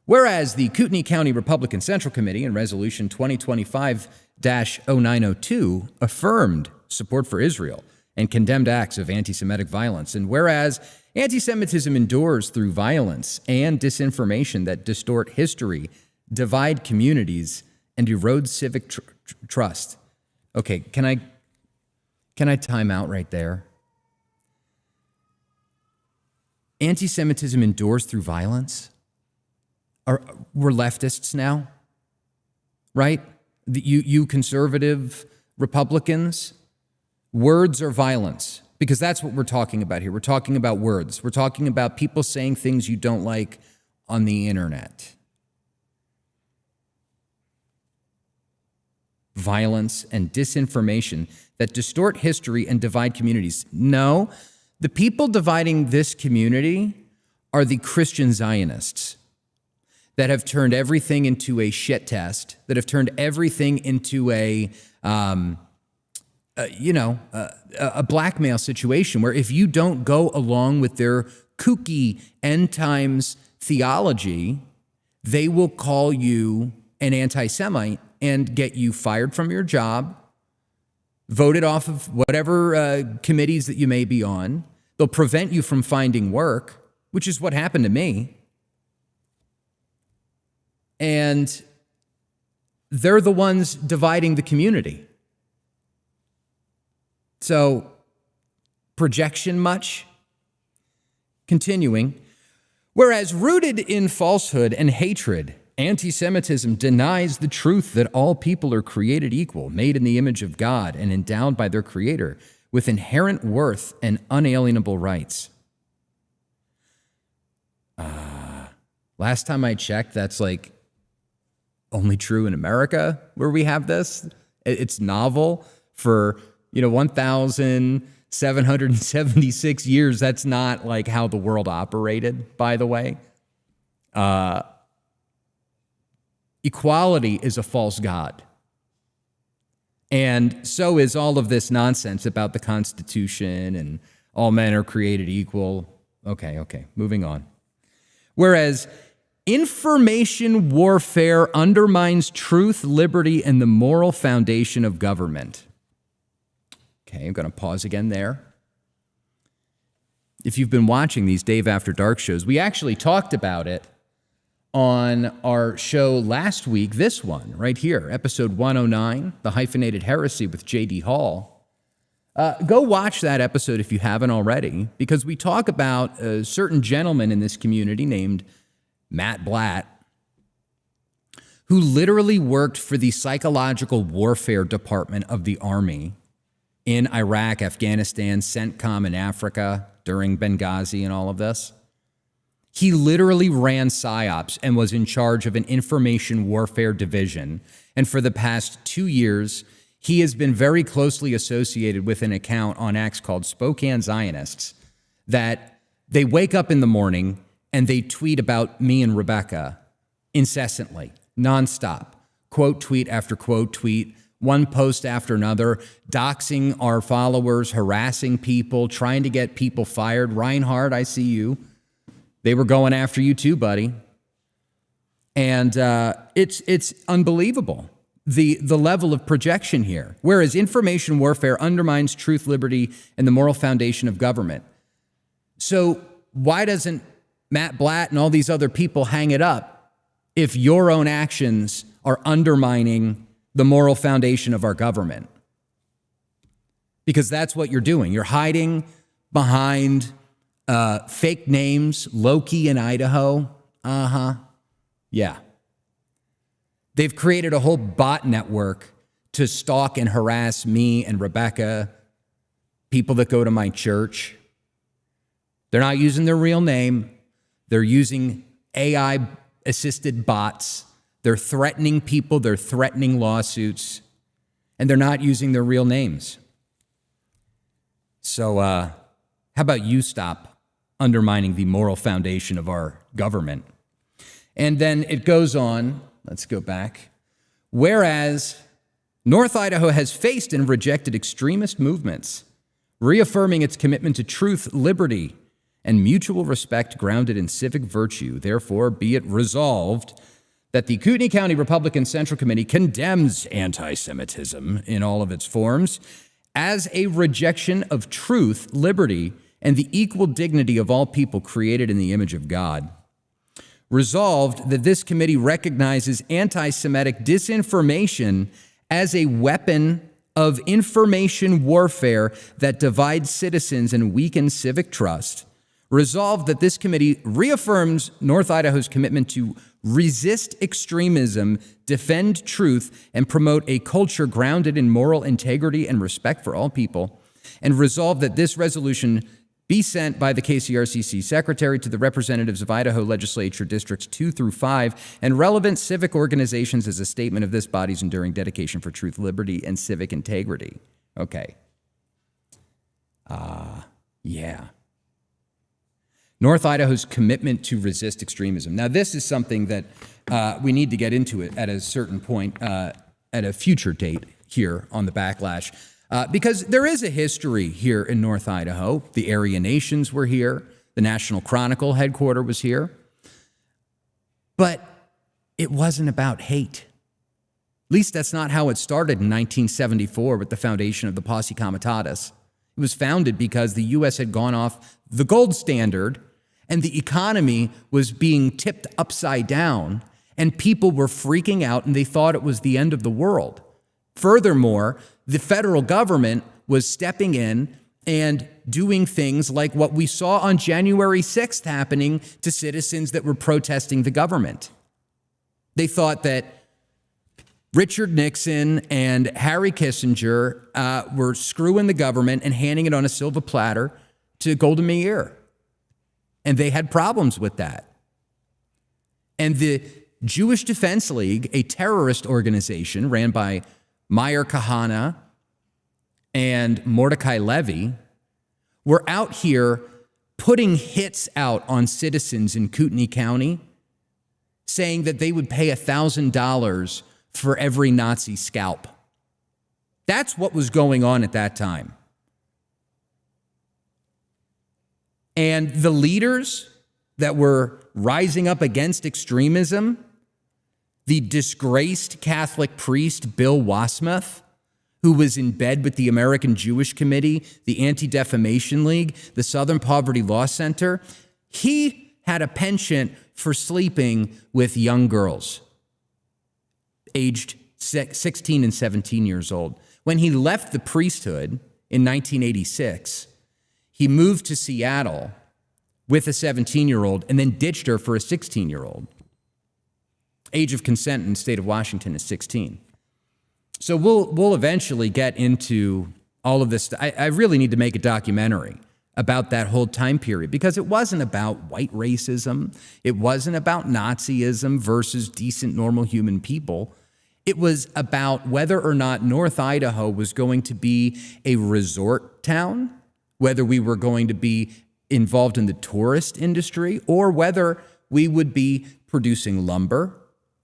Whereas the Kootenai County Republican Central Committee in Resolution 2025-0902 affirmed support for Israel and condemned acts of anti-Semitic violence, and whereas anti-Semitism endures through violence and disinformation that distort history, divide communities, and erode civic trust. Okay, can I time out right there? Anti-Semitism endures through violence? We're leftists now, right? You conservative Republicans, words are violence, because that's what we're talking about here. We're talking about words. We're talking about people saying things you don't like on the internet. Violence and disinformation that distort history and divide communities. No, the people dividing this community are the Christian Zionists that have turned everything into a shit test, that have turned everything into a blackmail situation where if you don't go along with their kooky end times theology, they will call you an anti-Semite and get you fired from your job, voted off of whatever committees that you may be on. They'll prevent you from finding work, which is what happened to me. And they're the ones dividing the community. So, projection much? Continuing, whereas rooted in falsehood and hatred, anti-Semitism denies the truth that all people are created equal, made in the image of God and endowed by their Creator with inherent worth and unalienable rights. Last time I checked, that's like only true in America where we have this. It's novel for 1,776 years. That's not like how the world operated, by the way. Equality is a false god. And so is all of this nonsense about the Constitution and all men are created equal. Okay, moving on. Whereas information warfare undermines truth, liberty, and the moral foundation of government. Okay, I'm going to pause again there. If you've been watching these Dave After Dark shows, we actually talked about it on our show last week, this one right here, episode 109, The Hyphenated Heresy with J.D. Hall. Go watch that episode if you haven't already, because we talk about a certain gentleman in this community named Matt Blatt, who literally worked for the psychological warfare department of the Army in Iraq, Afghanistan, CENTCOM in Africa during Benghazi and all of this. He literally ran PSYOPs and was in charge of an information warfare division. And for the past 2 years, he has been very closely associated with an account on X called Spokane Zionists, that they wake up in the morning and they tweet about me and Rebecca incessantly, nonstop, quote tweet after quote tweet, one post after another, doxing our followers, harassing people, trying to get people fired. Reinhard, I see you. They were going after you too, buddy. And it's unbelievable, the level of projection here. Whereas information warfare undermines truth, liberty, and the moral foundation of government. So why doesn't Matt Blatt and all these other people hang it up if your own actions are undermining the moral foundation of our government? Because that's what you're doing. You're hiding behind fake names, Loki in Idaho. Yeah. They've created a whole bot network to stalk and harass me and Rebecca, people that go to my church. They're not using their real name. They're using AI-assisted bots. They're threatening people. They're threatening lawsuits. And they're not using their real names. So how about you stop undermining the moral foundation of our government? And then it goes on, let's go back. Whereas North Idaho has faced and rejected extremist movements, reaffirming its commitment to truth, liberty, and mutual respect grounded in civic virtue. Therefore, be it resolved that the Kootenai County Republican Central Committee condemns anti-Semitism in all of its forms as a rejection of truth, liberty, and the equal dignity of all people created in the image of God. Resolved that this committee recognizes anti-Semitic disinformation as a weapon of information warfare that divides citizens and weakens civic trust. Resolved that this committee reaffirms North Idaho's commitment to resist extremism, defend truth, and promote a culture grounded in moral integrity and respect for all people. And resolved that this resolution be sent by the KCRCC Secretary to the representatives of Idaho Legislature Districts 2 through 5 and relevant civic organizations as a statement of this body's enduring dedication for truth, liberty, and civic integrity. Okay. Yeah. North Idaho's commitment to resist extremism. Now, this is something that we need to get into it at a certain point, at a future date here on the Backlash. Because there is a history here in North Idaho. The Aryan Nations were here. The National Chronicle headquarters was here. But it wasn't about hate. At least that's not how it started in 1974 with the foundation of the Posse Comitatus. It was founded because the U.S. had gone off the gold standard and the economy was being tipped upside down and people were freaking out and they thought it was the end of the world. Furthermore, the federal government was stepping in and doing things like what we saw on January 6th happening to citizens that were protesting the government. They thought that Richard Nixon and Harry Kissinger were screwing the government and handing it on a silver platter to Golda Meir. And they had problems with that. And the Jewish Defense League, a terrorist organization ran by Meir Kahane and Mordecai Levy, were out here putting hits out on citizens in Kootenai County, saying that they would pay $1,000 for every Nazi scalp. That's what was going on at that time. And the leaders that were rising up against extremism, the disgraced Catholic priest Bill Wasmuth, who was in bed with the American Jewish Committee, the Anti-Defamation League, the Southern Poverty Law Center, he had a penchant for sleeping with young girls, aged 16 and 17 years old. When he left the priesthood in 1986, he moved to Seattle with a 17-year-old and then ditched her for a 16-year-old. Age of consent in the state of Washington is 16. So we'll eventually get into all of this. I really need to make a documentary about that whole time period because it wasn't about white racism. It wasn't about Nazism versus decent, normal human people. It was about whether or not North Idaho was going to be a resort town, whether we were going to be involved in the tourist industry, or whether we would be producing lumber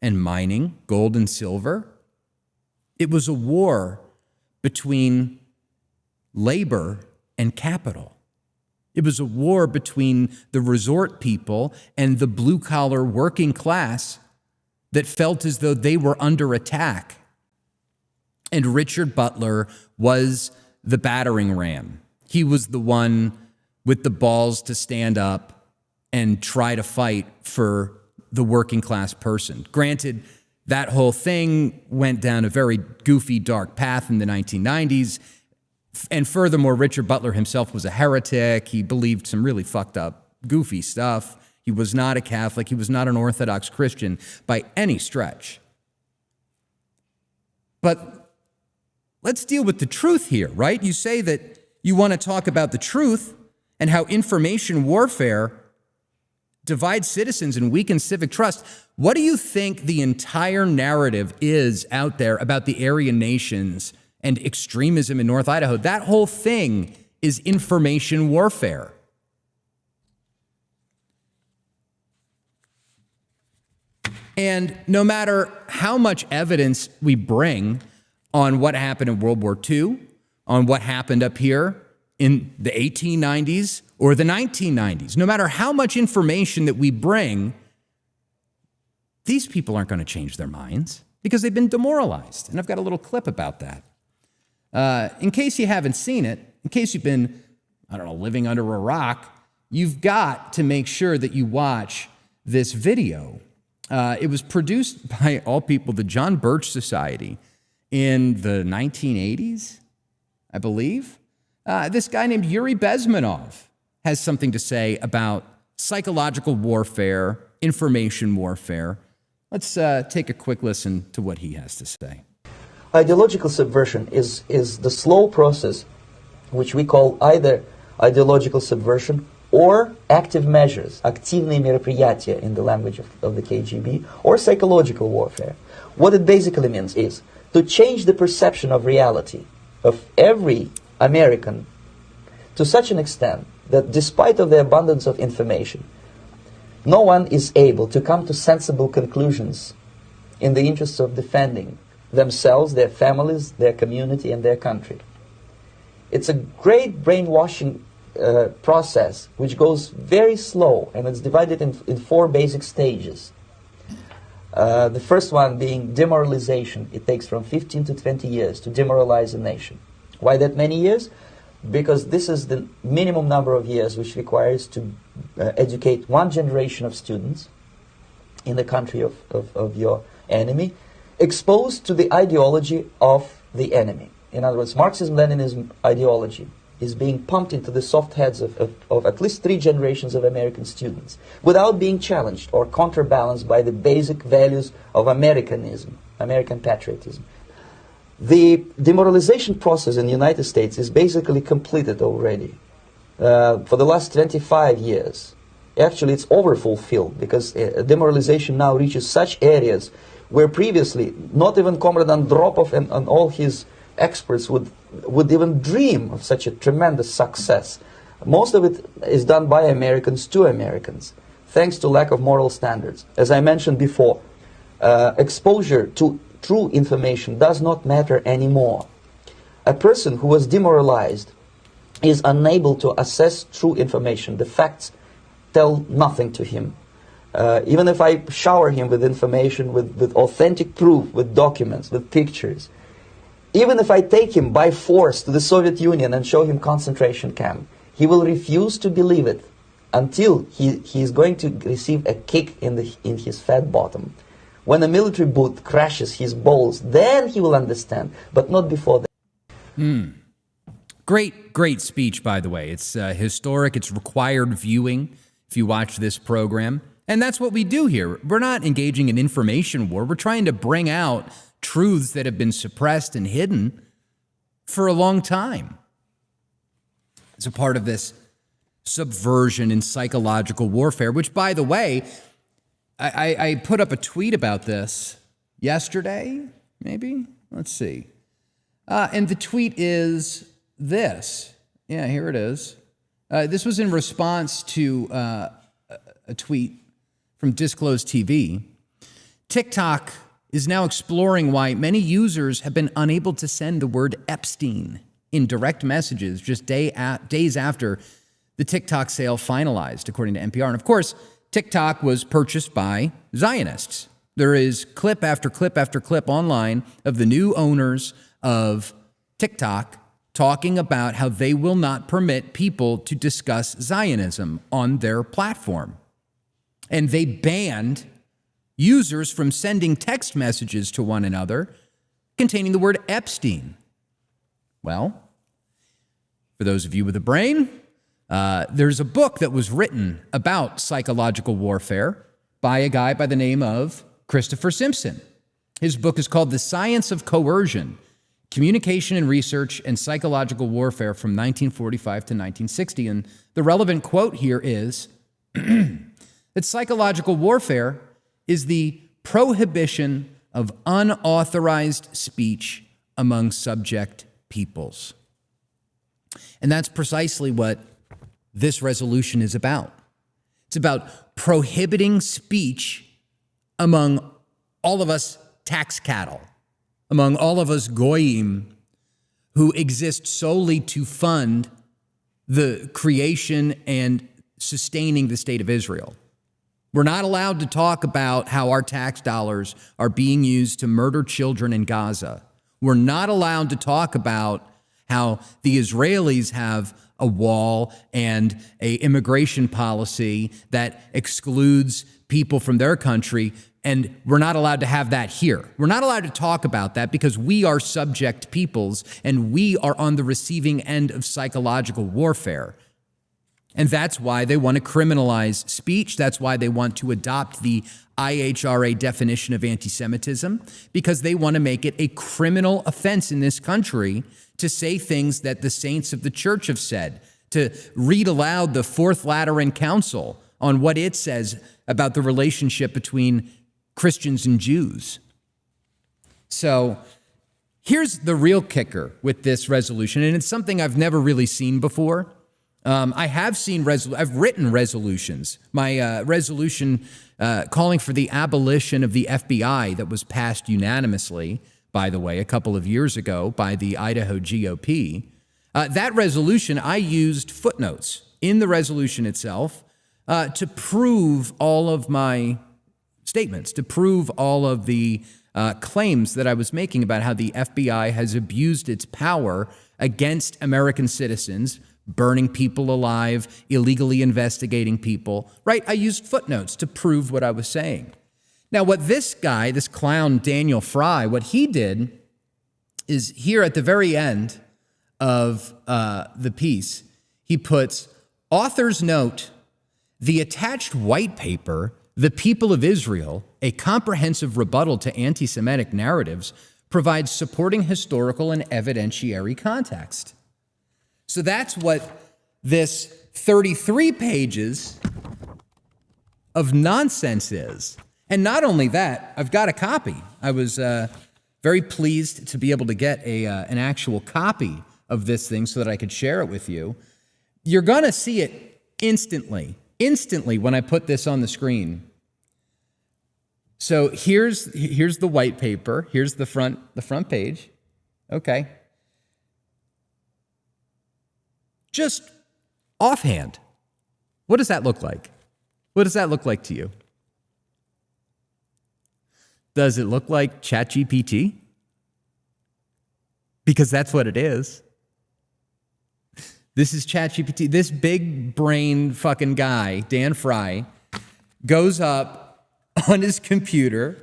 and mining gold and silver. It was a war between labor and capital. It was a war between the resort people and the blue-collar working class that felt as though they were under attack. And Richard Butler was the battering ram. He was the one with the balls to stand up and try to fight for the working class person. Granted, that whole thing went down a very goofy, dark path in the 1990s. And furthermore, Richard Butler himself was a heretic. He believed some really fucked up, goofy stuff. He was not a Catholic. He was not an Orthodox Christian by any stretch. But let's deal with the truth here, right? You say that you want to talk about the truth and how information warfare divides citizens and weakens civic trust. What do you think the entire narrative is out there about the Aryan Nations and extremism in North Idaho? That whole thing is information warfare. And no matter how much evidence we bring on what happened in World War II, on what happened up here in the 1890s or the 1990s, no matter how much information that we bring, these people aren't going to change their minds because they've been demoralized. And I've got a little clip about that. In case you haven't seen it, in case you've been, living under a rock, you've got to make sure that you watch this video. It was produced by, all people, the John Birch Society in the 1980s, I believe. This guy named Yuri Bezmenov has something to say about psychological warfare, information warfare. Let's take a quick listen to what he has to say. Ideological subversion is the slow process which we call either ideological subversion or active measures, активные мероприятия in the language of the KGB, or psychological warfare. What it basically means is to change the perception of reality of every American to such an extent that despite of the abundance of information, no one is able to come to sensible conclusions in the interests of defending themselves, their families, their community, and their country. It's a great brainwashing process which goes very slow, and it's divided in four basic stages. The first one being demoralization. It takes from 15 to 20 years to demoralize a nation. Why that many years? Because this is the minimum number of years which requires to educate one generation of students in the country of your enemy, exposed to the ideology of the enemy. In other words, Marxism-Leninism ideology is being pumped into the soft heads of at least 3 generations of American students without being challenged or counterbalanced by the basic values of Americanism, American patriotism. The demoralization process in the United States is basically completed already. For the last 25 years, actually it's overfulfilled, because demoralization now reaches such areas where previously not even Comrade Andropov and all his experts would even dream of such a tremendous success. Most of it is done by Americans to Americans, thanks to lack of moral standards. As I mentioned before, exposure to true information does not matter anymore. A person who was demoralized is unable to assess true information. The facts tell nothing to him. Even if I shower him with information, with authentic proof, with documents, with pictures, even if I take him by force to the Soviet Union and show him concentration camp, he will refuse to believe it until he is going to receive a kick in his fat bottom. When a military boot crashes his balls, then he will understand, but not before that. Great speech, by the way. It's historic. It's required viewing if you watch this program. And that's what we do here. We're not engaging in information war. We're trying to bring out truths that have been suppressed and hidden for a long time. It's a part of this subversion and psychological warfare, which, by the way, I put up a tweet about this yesterday, maybe? Let's see. And the tweet is this. Yeah, here it is. This was in response to a tweet from Disclosed TV. TikTok is now exploring why many users have been unable to send the word Epstein in direct messages just days after the TikTok sale finalized, according to NPR. And of course, TikTok was purchased by Zionists. There is clip after clip after clip online of the new owners of TikTok talking about how they will not permit people to discuss Zionism on their platform. And they banned users from sending text messages to one another containing the word Epstein. Well, for those of you with a brain, there's a book that was written about psychological warfare by a guy by the name of Christopher Simpson. His book is called The Science of Coercion, Communication and Research and Psychological Warfare from 1945 to 1960. And the relevant quote here is that psychological warfare is the prohibition of unauthorized speech among subject peoples. And that's precisely what this resolution is about. It's about prohibiting speech among all of us tax cattle, among all of us goyim who exist solely to fund the creation and sustaining the state of Israel. We're not allowed to talk about how our tax dollars are being used to murder children in Gaza. We're not allowed to talk about how the Israelis have a wall and an immigration policy that excludes people from their country, and we're not allowed to have that here. We're not allowed to talk about that because we are subject peoples and we are on the receiving end of psychological warfare. And that's why they want to criminalize speech. That's why they want to adopt the IHRA definition of anti-Semitism, because they want to make it a criminal offense in this country to say things that the saints of the church have said, to read aloud the Fourth Lateran Council on what it says about the relationship between Christians and Jews. So here's the real kicker with this resolution, and it's something I've never really seen before. I've written resolutions. My resolution calling for the abolition of the FBI that was passed unanimously, by the way, a couple of years ago by the Idaho GOP. That resolution, I used footnotes in the resolution itself to prove all of my statements, to prove all of the claims that I was making about how the FBI has abused its power against American citizens, burning people alive, illegally investigating people, right? I used footnotes to prove what I was saying. Now, what this guy, this clown Daniel Fry, what he did is here at the very end of the piece, he puts, author's note, the attached white paper, The People of Israel, a comprehensive rebuttal to anti-Semitic narratives, provides supporting historical and evidentiary context. So that's what this 33 pages of nonsense is. And not only that, I've got a copy. I was very pleased to be able to get an actual copy of this thing so that I could share it with you. You're going to see it instantly when I put this on the screen. So here's the white paper. Here's the front page. Okay. Just offhand, what does that look like? What does that look like to you? Does it look like ChatGPT? Because that's what it is. This is ChatGPT. This big brain fucking guy, Dan Fry, goes up on his computer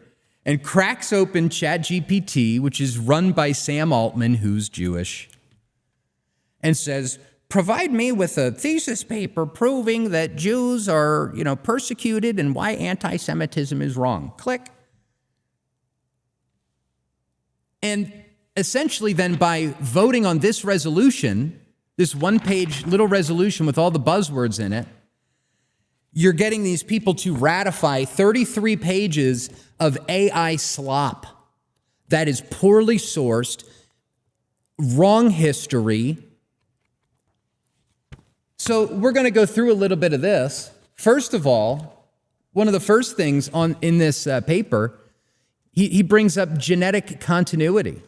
and cracks open ChatGPT, which is run by Sam Altman, who's Jewish, and says, provide me with a thesis paper proving that Jews are, persecuted and why anti-Semitism is wrong. Click. And essentially then by voting on this resolution, this one-page little resolution with all the buzzwords in it, you're getting these people to ratify 33 pages of AI slop that is poorly sourced, wrong history. So we're going to go through a little bit of this. First of all, one of the first things in this paper, he brings up genetic continuity.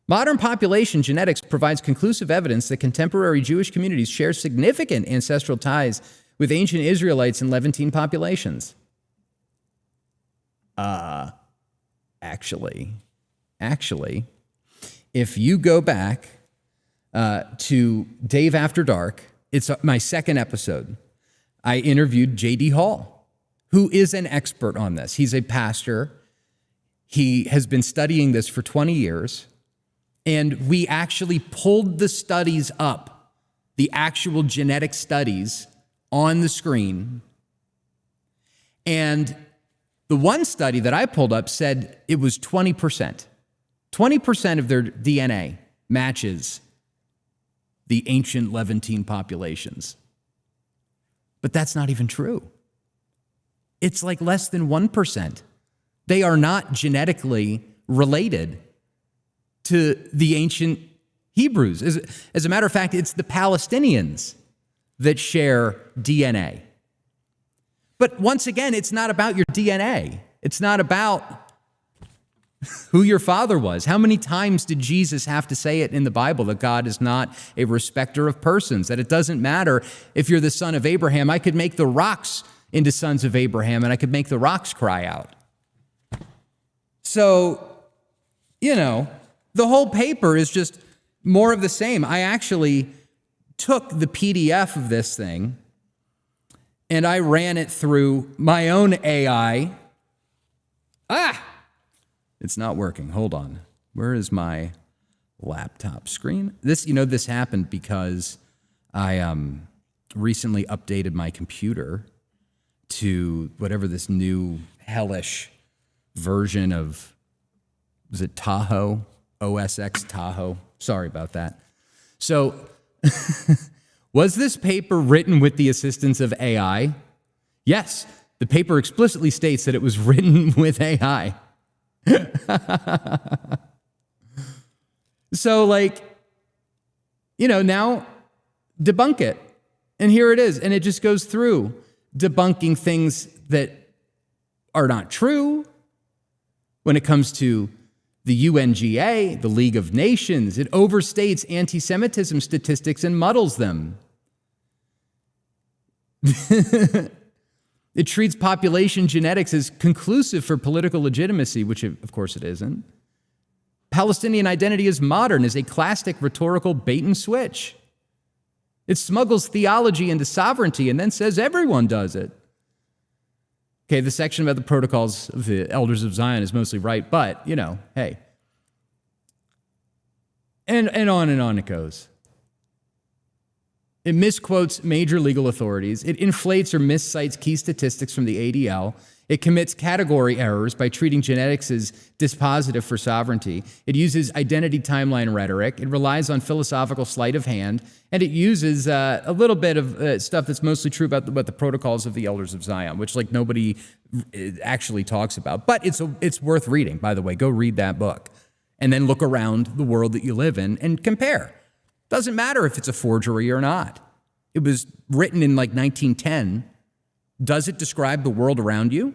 Modern population genetics provides conclusive evidence that contemporary Jewish communities share significant ancestral ties with ancient Israelites and Levantine populations. Actually, if you go back to Dave After Dark, it's my second episode. I interviewed J.D. Hall, who is an expert on this. He's a pastor. He has been studying this for 20 years. And we actually pulled the studies up, the actual genetic studies, on the screen. And the one study that I pulled up said it was 20%. 20% of their DNA matches the ancient Levantine populations. But that's not even true. It's like less than 1%. They are not genetically related to the ancient Hebrews. As a matter of fact, it's the Palestinians that share DNA. But once again, it's not about your DNA. It's not about who your father was. How many times did Jesus have to say it in the Bible that God is not a respecter of persons, that it doesn't matter if you're the son of Abraham. I could make the rocks into sons of Abraham, and I could make the rocks cry out. So, the whole paper is just more of the same. I actually took the PDF of this thing and I ran it through my own AI. It's not working. Hold on. Where is my laptop screen? This happened because I recently updated my computer to whatever this new hellish version of, was it Tahoe? OS X Tahoe. Sorry about that. So, was this paper written with the assistance of AI? Yes, the paper explicitly states that it was written with AI. So, now debunk it. And here it is. And it just goes through debunking things that are not true when it comes to the UNGA, the League of Nations. It overstates anti-Semitism statistics and muddles them. It treats population genetics as conclusive for political legitimacy, which of course it isn't. Palestinian identity is modern is a classic rhetorical bait and switch. It smuggles theology into sovereignty and then says everyone does it. Okay, the section about the protocols of the elders of Zion is mostly right, but, hey. And on it goes. It misquotes major legal authorities. It inflates or miscites key statistics from the ADL. It commits category errors by treating genetics as dispositive for sovereignty. It uses identity timeline rhetoric. It relies on philosophical sleight of hand. And it uses a little bit of stuff that's mostly true about the protocols of the elders of Zion, which nobody actually talks about. But it's worth reading, by the way. Go read that book. And then look around the world that you live in and compare. Doesn't matter if it's a forgery or not. It was written in 1910. Does it describe the world around you?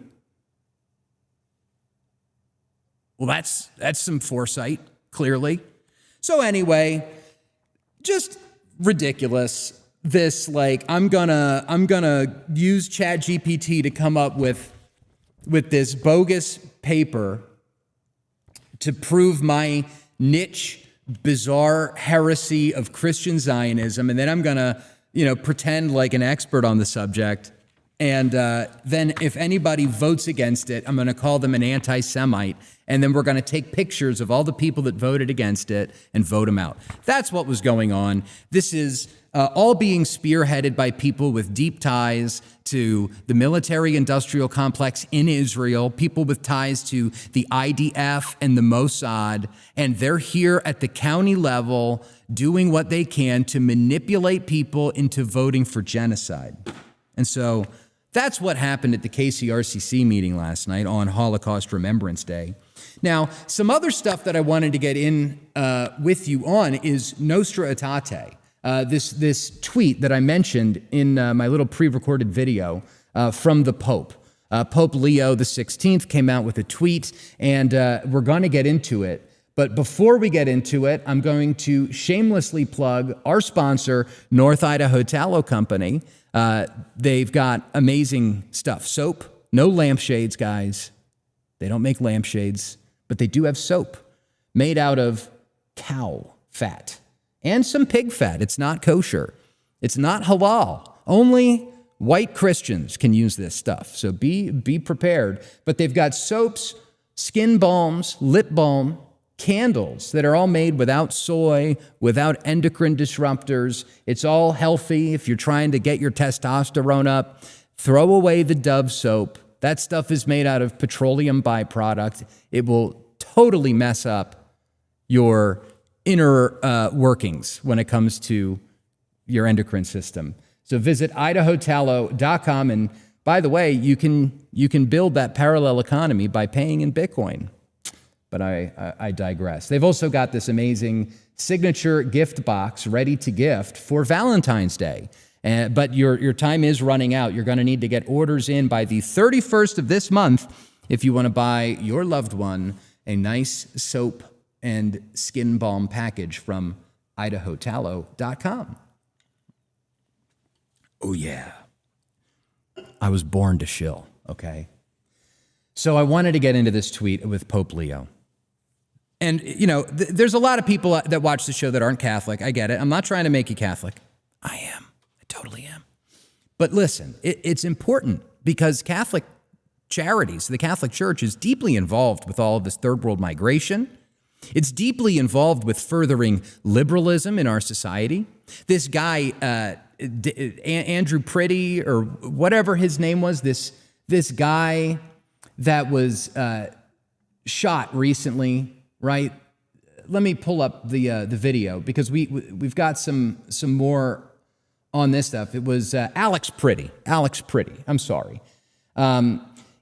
Well, that's some foresight, clearly. So anyway, just ridiculous. This I'm gonna use ChatGPT to come up with this bogus paper to prove my niche, bizarre heresy of Christian Zionism, and then I'm gonna pretend like an expert on the subject. And then if anybody votes against it, I'm going to call them an anti-Semite. And then we're going to take pictures of all the people that voted against it and vote them out. That's what was going on. This is all being spearheaded by people with deep ties to the military-industrial complex in Israel, people with ties to the IDF and the Mossad. And they're here at the county level doing what they can to manipulate people into voting for genocide. And so that's what happened at the KCRCC meeting last night on Holocaust Remembrance Day. Now, some other stuff that I wanted to get in with you on is Nostra Aetate, this tweet that I mentioned in my little pre-recorded video from the Pope. Pope Leo XVI came out with a tweet, and we're going to get into it. But before we get into it, I'm going to shamelessly plug our sponsor, North Idaho Tallow Company. They've got amazing stuff. Soap, no lampshades, guys. They don't make lampshades, but they do have soap made out of cow fat and some pig fat. It's not kosher. It's not halal. Only white Christians can use this stuff. So be prepared. But they've got soaps, skin balms, lip balm, candles that are all made without soy, without endocrine disruptors. It's all healthy. If you're trying to get your testosterone up, throw away the Dove soap. That stuff is made out of petroleum byproduct. It will totally mess up your inner workings when it comes to your endocrine system. So visit idahotallow.com. And by the way, you can build that parallel economy by paying in Bitcoin. but I digress. They've also got this amazing signature gift box ready to gift for Valentine's Day. But your time is running out. You're going to need to get orders in by the 31st of this month if you want to buy your loved one a nice soap and skin balm package from idahotallow.com. Oh, yeah. I was born to shill, okay? So I wanted to get into this tweet with Pope Leo. And, you know, there's a lot of people that watch the show that aren't Catholic. I get it. I'm not trying to make you Catholic. I am. I totally am. But listen, it's important because Catholic charities, the Catholic Church is deeply involved with all of this third world migration. It's deeply involved with furthering liberalism in our society. This guy, Andrew Pretty, or whatever his name was, this guy that was shot recently, right? Let me pull up the video because we've got some more on this stuff. It was Alex Pretty. I'm sorry.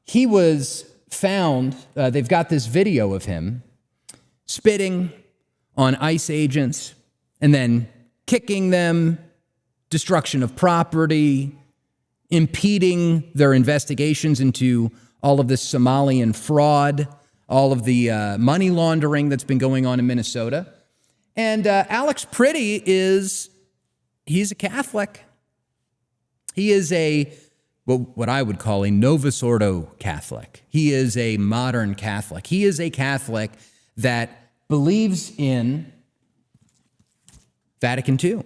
He was found. They've got this video of him spitting on ICE agents and then kicking them, destruction of property, impeding their investigations into all of this Somalian fraud, all of the money laundering that's been going on in Minnesota. And Alex Pretty he's a Catholic. He is what I would call a Novus Ordo Catholic. He is a modern Catholic. He is a Catholic that believes in Vatican II.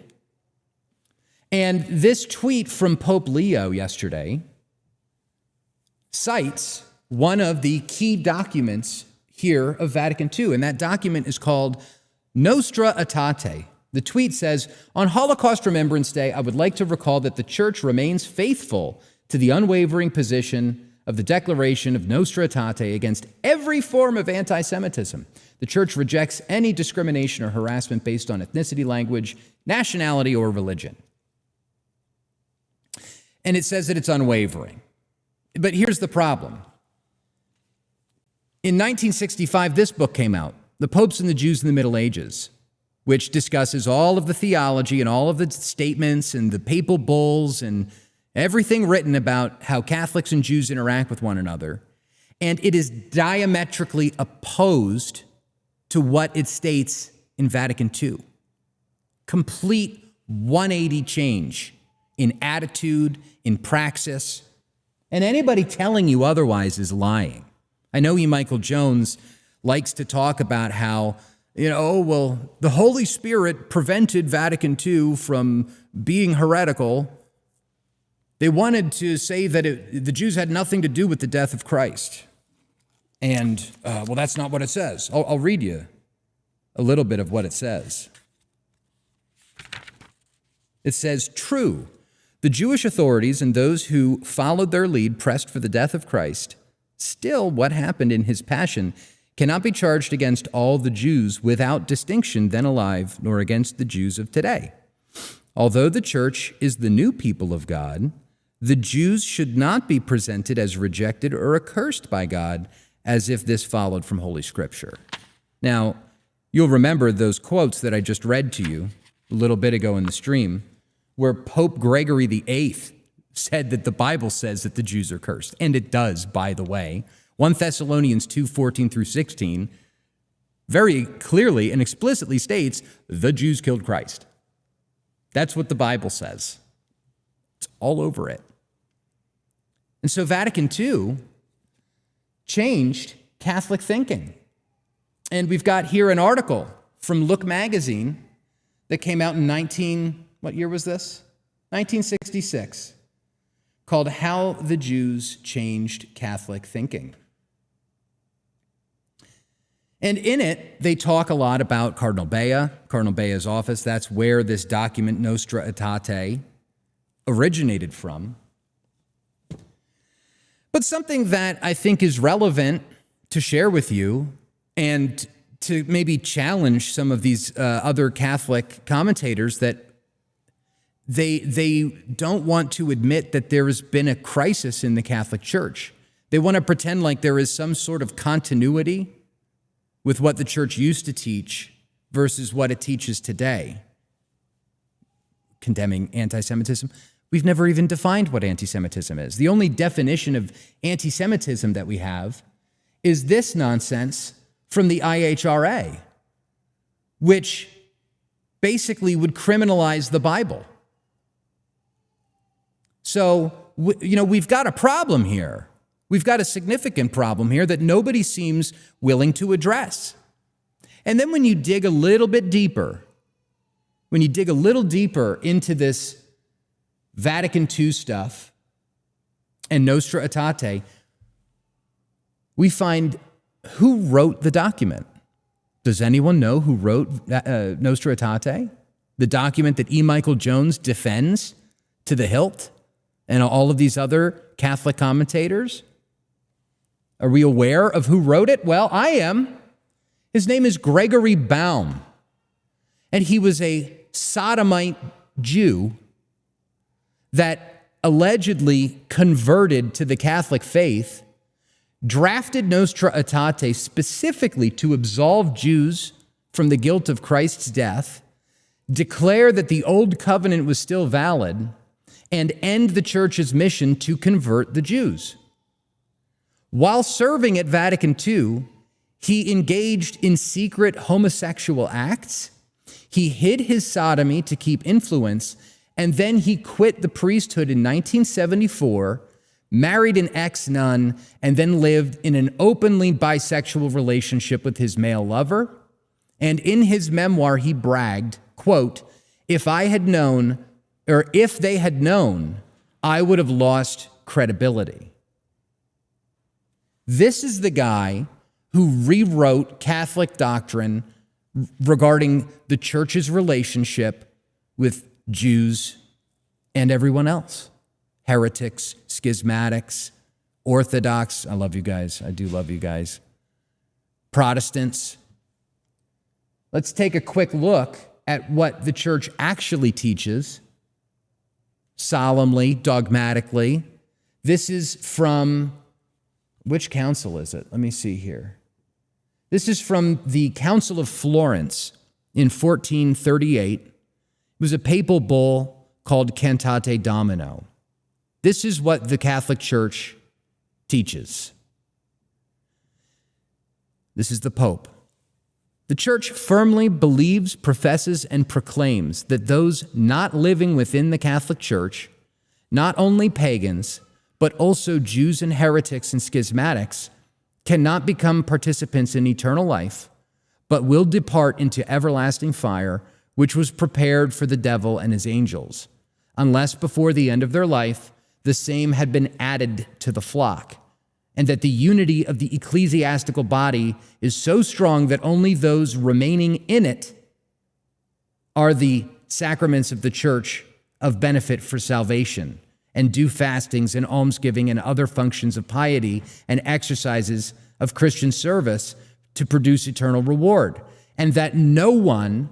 And this tweet from Pope Leo yesterday cites one of the key documents here of Vatican II, and that document is called Nostra Aetate. The tweet says, on Holocaust Remembrance Day, I would like to recall that the Church remains faithful to the unwavering position of the Declaration of Nostra Aetate against every form of anti-Semitism. The Church rejects any discrimination or harassment based on ethnicity, language, nationality, or religion. And it says that it's unwavering. But here's the problem. In 1965, this book came out, The Popes and the Jews in the Middle Ages, which discusses all of the theology and all of the statements and the papal bulls and everything written about how Catholics and Jews interact with one another. And it is diametrically opposed to what it states in Vatican II. Complete 180 change in attitude, in praxis. And anybody telling you otherwise is lying. I know Michael Jones likes to talk about how, the Holy Spirit prevented Vatican II from being heretical. They wanted to say that the Jews had nothing to do with the death of Christ. And, that's not what it says. I'll read you a little bit of what it says. It says, true, the Jewish authorities and those who followed their lead pressed for the death of Christ. Still, what happened in his passion cannot be charged against all the Jews without distinction then alive, nor against the Jews of today. Although the church is the new people of God, the Jews should not be presented as rejected or accursed by God, as if this followed from Holy Scripture. Now, you'll remember those quotes that I just read to you a little bit ago in the stream, where Pope Gregory VIII said that the Bible says that the Jews are cursed. And it does, by the way. 1 Thessalonians 2:14 through 16 very clearly and explicitly states the Jews killed Christ. That's what the Bible says. It's all over it. And so Vatican II changed Catholic thinking. And we've got here an article from Look magazine that came out in what year was this? 1966, called How the Jews Changed Catholic Thinking. And in it, they talk a lot about Cardinal Bea's office. That's where this document, Nostra Aetate, originated from. But something that I think is relevant to share with you and to maybe challenge some of these other Catholic commentators that they don't want to admit that there has been a crisis in the Catholic Church. They want to pretend like there is some sort of continuity with what the church used to teach versus what it teaches today, condemning anti-Semitism. We've never even defined what anti-Semitism is. The only definition of anti-Semitism that we have is this nonsense from the IHRA, which basically would criminalize the Bible. So, we've got a problem here. We've got a significant problem here that nobody seems willing to address. And then when you dig a little bit deeper, into this Vatican II stuff and Nostra Aetate, we find who wrote the document. Does anyone know who wrote Nostra Aetate? The document that E. Michael Jones defends to the hilt, and all of these other Catholic commentators? Are we aware of who wrote it? Well, I am. His name is Gregory Baum, and he was a sodomite Jew that allegedly converted to the Catholic faith, drafted Nostra Aetate specifically to absolve Jews from the guilt of Christ's death, declare that the old covenant was still valid, and end the church's mission to convert the Jews. While serving at Vatican II, he engaged in secret homosexual acts, he hid his sodomy to keep influence, and then he quit the priesthood in 1974, married an ex-nun, and then lived in an openly bisexual relationship with his male lover. And in his memoir, he bragged, quote, if they had known, I would have lost credibility. This is the guy who rewrote Catholic doctrine regarding the church's relationship with Jews and everyone else. Heretics, schismatics, Orthodox. I love you guys. I do love you guys. Protestants. Let's take a quick look at what the church actually teaches, solemnly, dogmatically. This is from, which council is it? Let me see here. This is from the Council of Florence in 1438. It was a papal bull called Cantate Domino. This is what the Catholic Church teaches. This is the Pope. The Church firmly believes, professes, and proclaims that those not living within the Catholic Church, not only pagans, but also Jews and heretics and schismatics, cannot become participants in eternal life, but will depart into everlasting fire, which was prepared for the devil and his angels, unless before the end of their life the same had been added to the flock, and that the unity of the ecclesiastical body is so strong that only those remaining in it are the sacraments of the church of benefit for salvation, and do fastings and almsgiving and other functions of piety and exercises of Christian service to produce eternal reward, and that no one,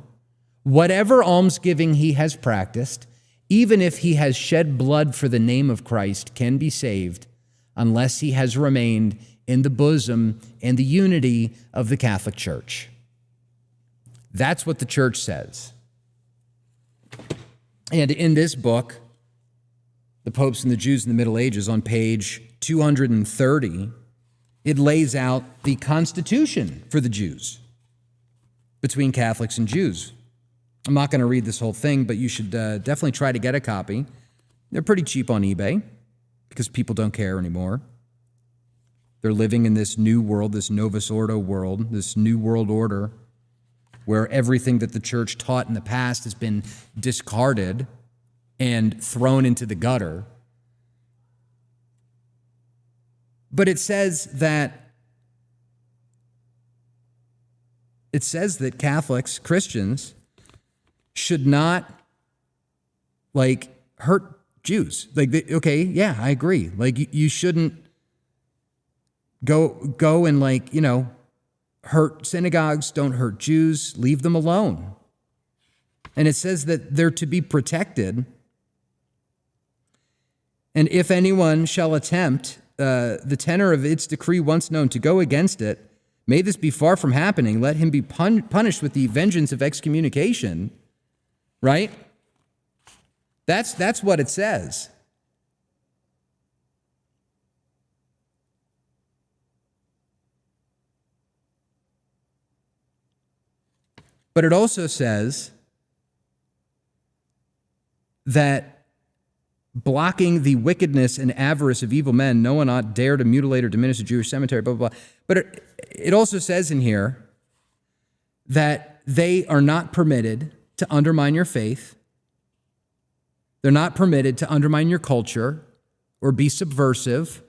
whatever almsgiving he has practiced, even if he has shed blood for the name of Christ, can be saved unless he has remained in the bosom and the unity of the Catholic Church. That's what the church says. And in this book, The Popes and the Jews in the Middle Ages, on page 230, it lays out the constitution for the Jews between Catholics and Jews. I'm not going to read this whole thing, but you should definitely try to get a copy. They're pretty cheap on eBay because people don't care anymore. They're living in this new world, this Novus Ordo world, this new world order, where everything that the church taught in the past has been discarded and thrown into the gutter. But it says that Catholics, Christians, should not hurt Jews. Okay, yeah, I agree. You shouldn't go and hurt synagogues, don't hurt Jews, leave them alone. And it says that they're to be protected. And if anyone shall attempt the tenor of its decree once known to go against it, May this be far from happening. Let him be punished with the vengeance of excommunication. Right? That's what it says. But it also says that blocking the wickedness and avarice of evil men, no one ought dare to mutilate or diminish the Jewish cemetery, blah, blah, blah. But it also says in here that they are not permitted to undermine your faith. They're not permitted to undermine your culture or be subversive.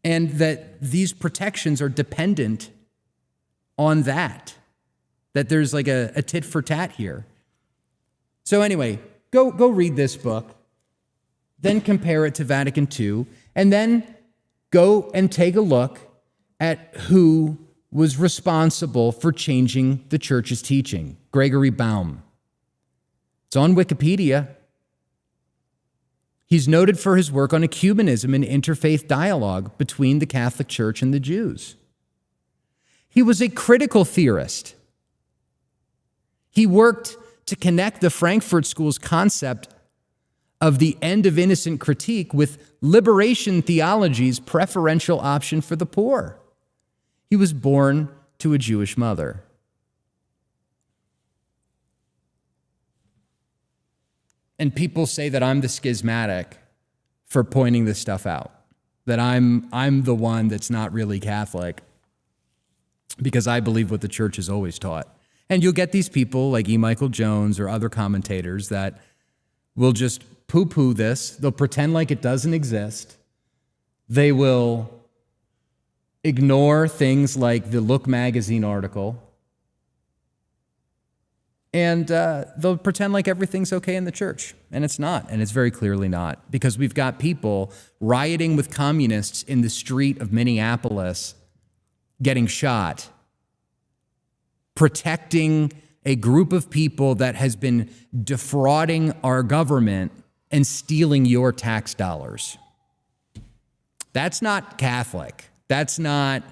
And that these protections are dependent on that there's like a tit for tat here. So anyway, go read this book, then compare it to Vatican II, and then go and take a look at who was responsible for changing the church's teaching. Gregory Baum. It's on Wikipedia. He's noted for his work on ecumenism and interfaith dialogue between the Catholic Church and the Jews. He was a critical theorist. He worked to connect the Frankfurt School's concept of the end of innocent critique with liberation theology's preferential option for the poor. He was born to a Jewish mother. And people say that I'm the schismatic for pointing this stuff out, that I'm the one that's not really Catholic, because I believe what the church has always taught. And you'll get these people like E. Michael Jones or other commentators that will just poo-poo this. They'll pretend like it doesn't exist. They will ignore things like the Look magazine article. And they'll pretend like everything's okay in the church. And it's not. And it's very clearly not. Because we've got people rioting with communists in the street of Minneapolis getting shot, protecting a group of people that has been defrauding our government and stealing your tax dollars. That's not Catholic. That's not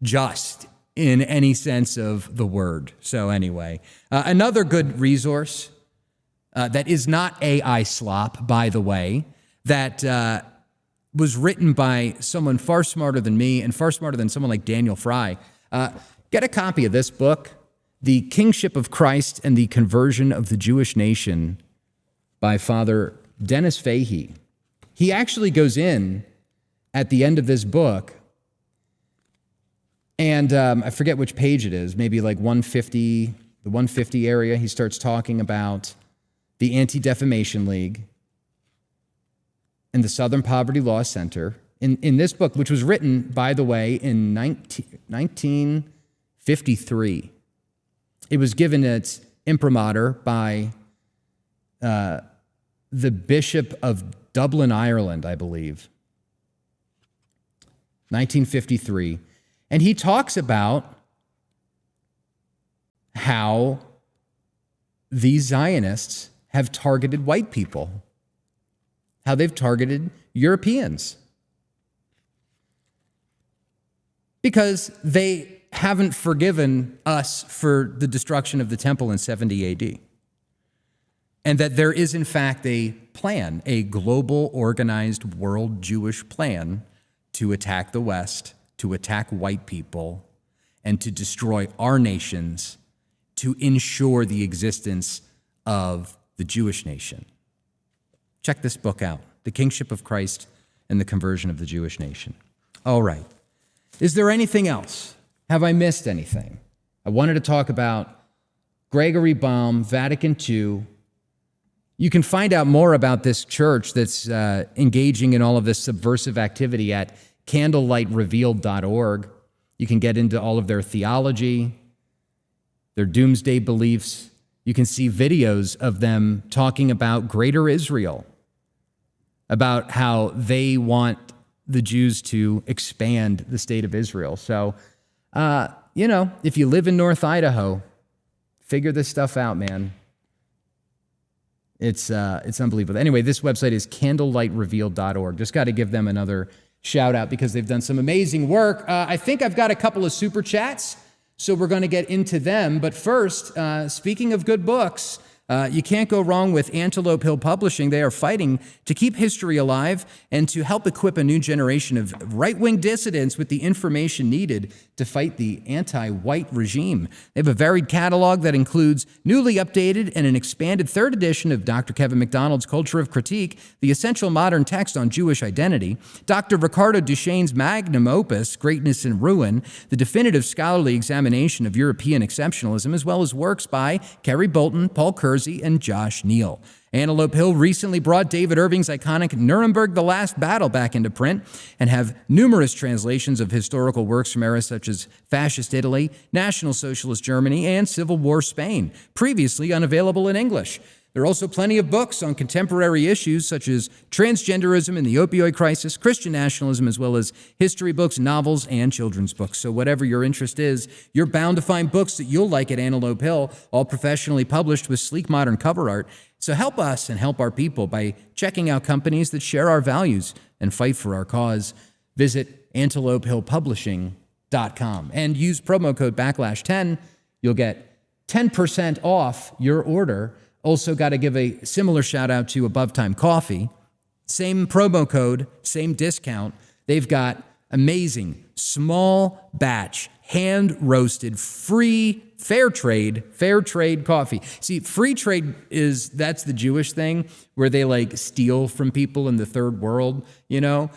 just in any sense of the word. So anyway, another good resource that is not AI slop, by the way, that was written by someone far smarter than me and far smarter than someone like Daniel Fry. Get a copy of this book, The Kingship of Christ and the Conversion of the Jewish Nation by Father Dennis Fahey. He actually goes in at the end of this book, and I forget which page it is, maybe like 150, the 150 area. He starts talking about the Anti-Defamation League and the Southern Poverty Law Center. In this book, which was written, by the way, in 1953. It was given its imprimatur by the Bishop of Dublin, Ireland, I believe. 1953. And he talks about how these Zionists have targeted white people, how they've targeted Europeans, because they haven't forgiven us for the destruction of the temple in 70 AD. And that there is, in fact, a plan, a global organized world Jewish plan to attack the West, to attack white people, and to destroy our nations to ensure the existence of the Jewish nation. Check this book out, The Kingship of Christ and the Conversion of the Jewish Nation. All right. Is there anything else? Have I missed anything? I wanted to talk about Gregory Baum, Vatican II. You can find out more about this church that's engaging in all of this subversive activity at candlelightrevealed.org. You can get into all of their theology, their doomsday beliefs. You can see videos of them talking about Greater Israel, about how they want the Jews to expand the state of Israel. So, if you live in North Idaho, figure this stuff out, man. It's unbelievable. Anyway, this website is candlelightrevealed.org. Just got to give them another shout out because they've done some amazing work. I think I've got a couple of super chats, so we're going to get into them. But first, speaking of good books, you can't go wrong with Antelope Hill Publishing. They are fighting to keep history alive and to help equip a new generation of right-wing dissidents with the information needed to fight the anti-white regime. They have a varied catalog that includes newly updated and an expanded third edition of Dr. Kevin MacDonald's Culture of Critique, the essential modern text on Jewish identity, Dr. Ricardo Duchesne's magnum opus, Greatness and Ruin, the definitive scholarly examination of European exceptionalism, as well as works by Kerry Bolton, Paul Kersey, and Josh Neal. Antelope Hill recently brought David Irving's iconic Nuremberg: The Last Battle back into print and have numerous translations of historical works from eras such as Fascist Italy, National Socialist Germany, and Civil War Spain, previously unavailable in English. There are also plenty of books on contemporary issues such as transgenderism and the opioid crisis, Christian nationalism, as well as history books, novels, and children's books. So whatever your interest is, you're bound to find books that you'll like at Antelope Hill, all professionally published with sleek modern cover art. So help us and help our people by checking out companies that share our values and fight for our cause. Visit antelopehillpublishing.com and use promo code BACKLASH10. You'll get 10% off your order. Also got to give a similar shout out to Above Time Coffee. Same promo code, same discount. They've got amazing small batch, hand roasted, free fair trade coffee. See, free trade that's the Jewish thing where they like steal from people in the third world, you know?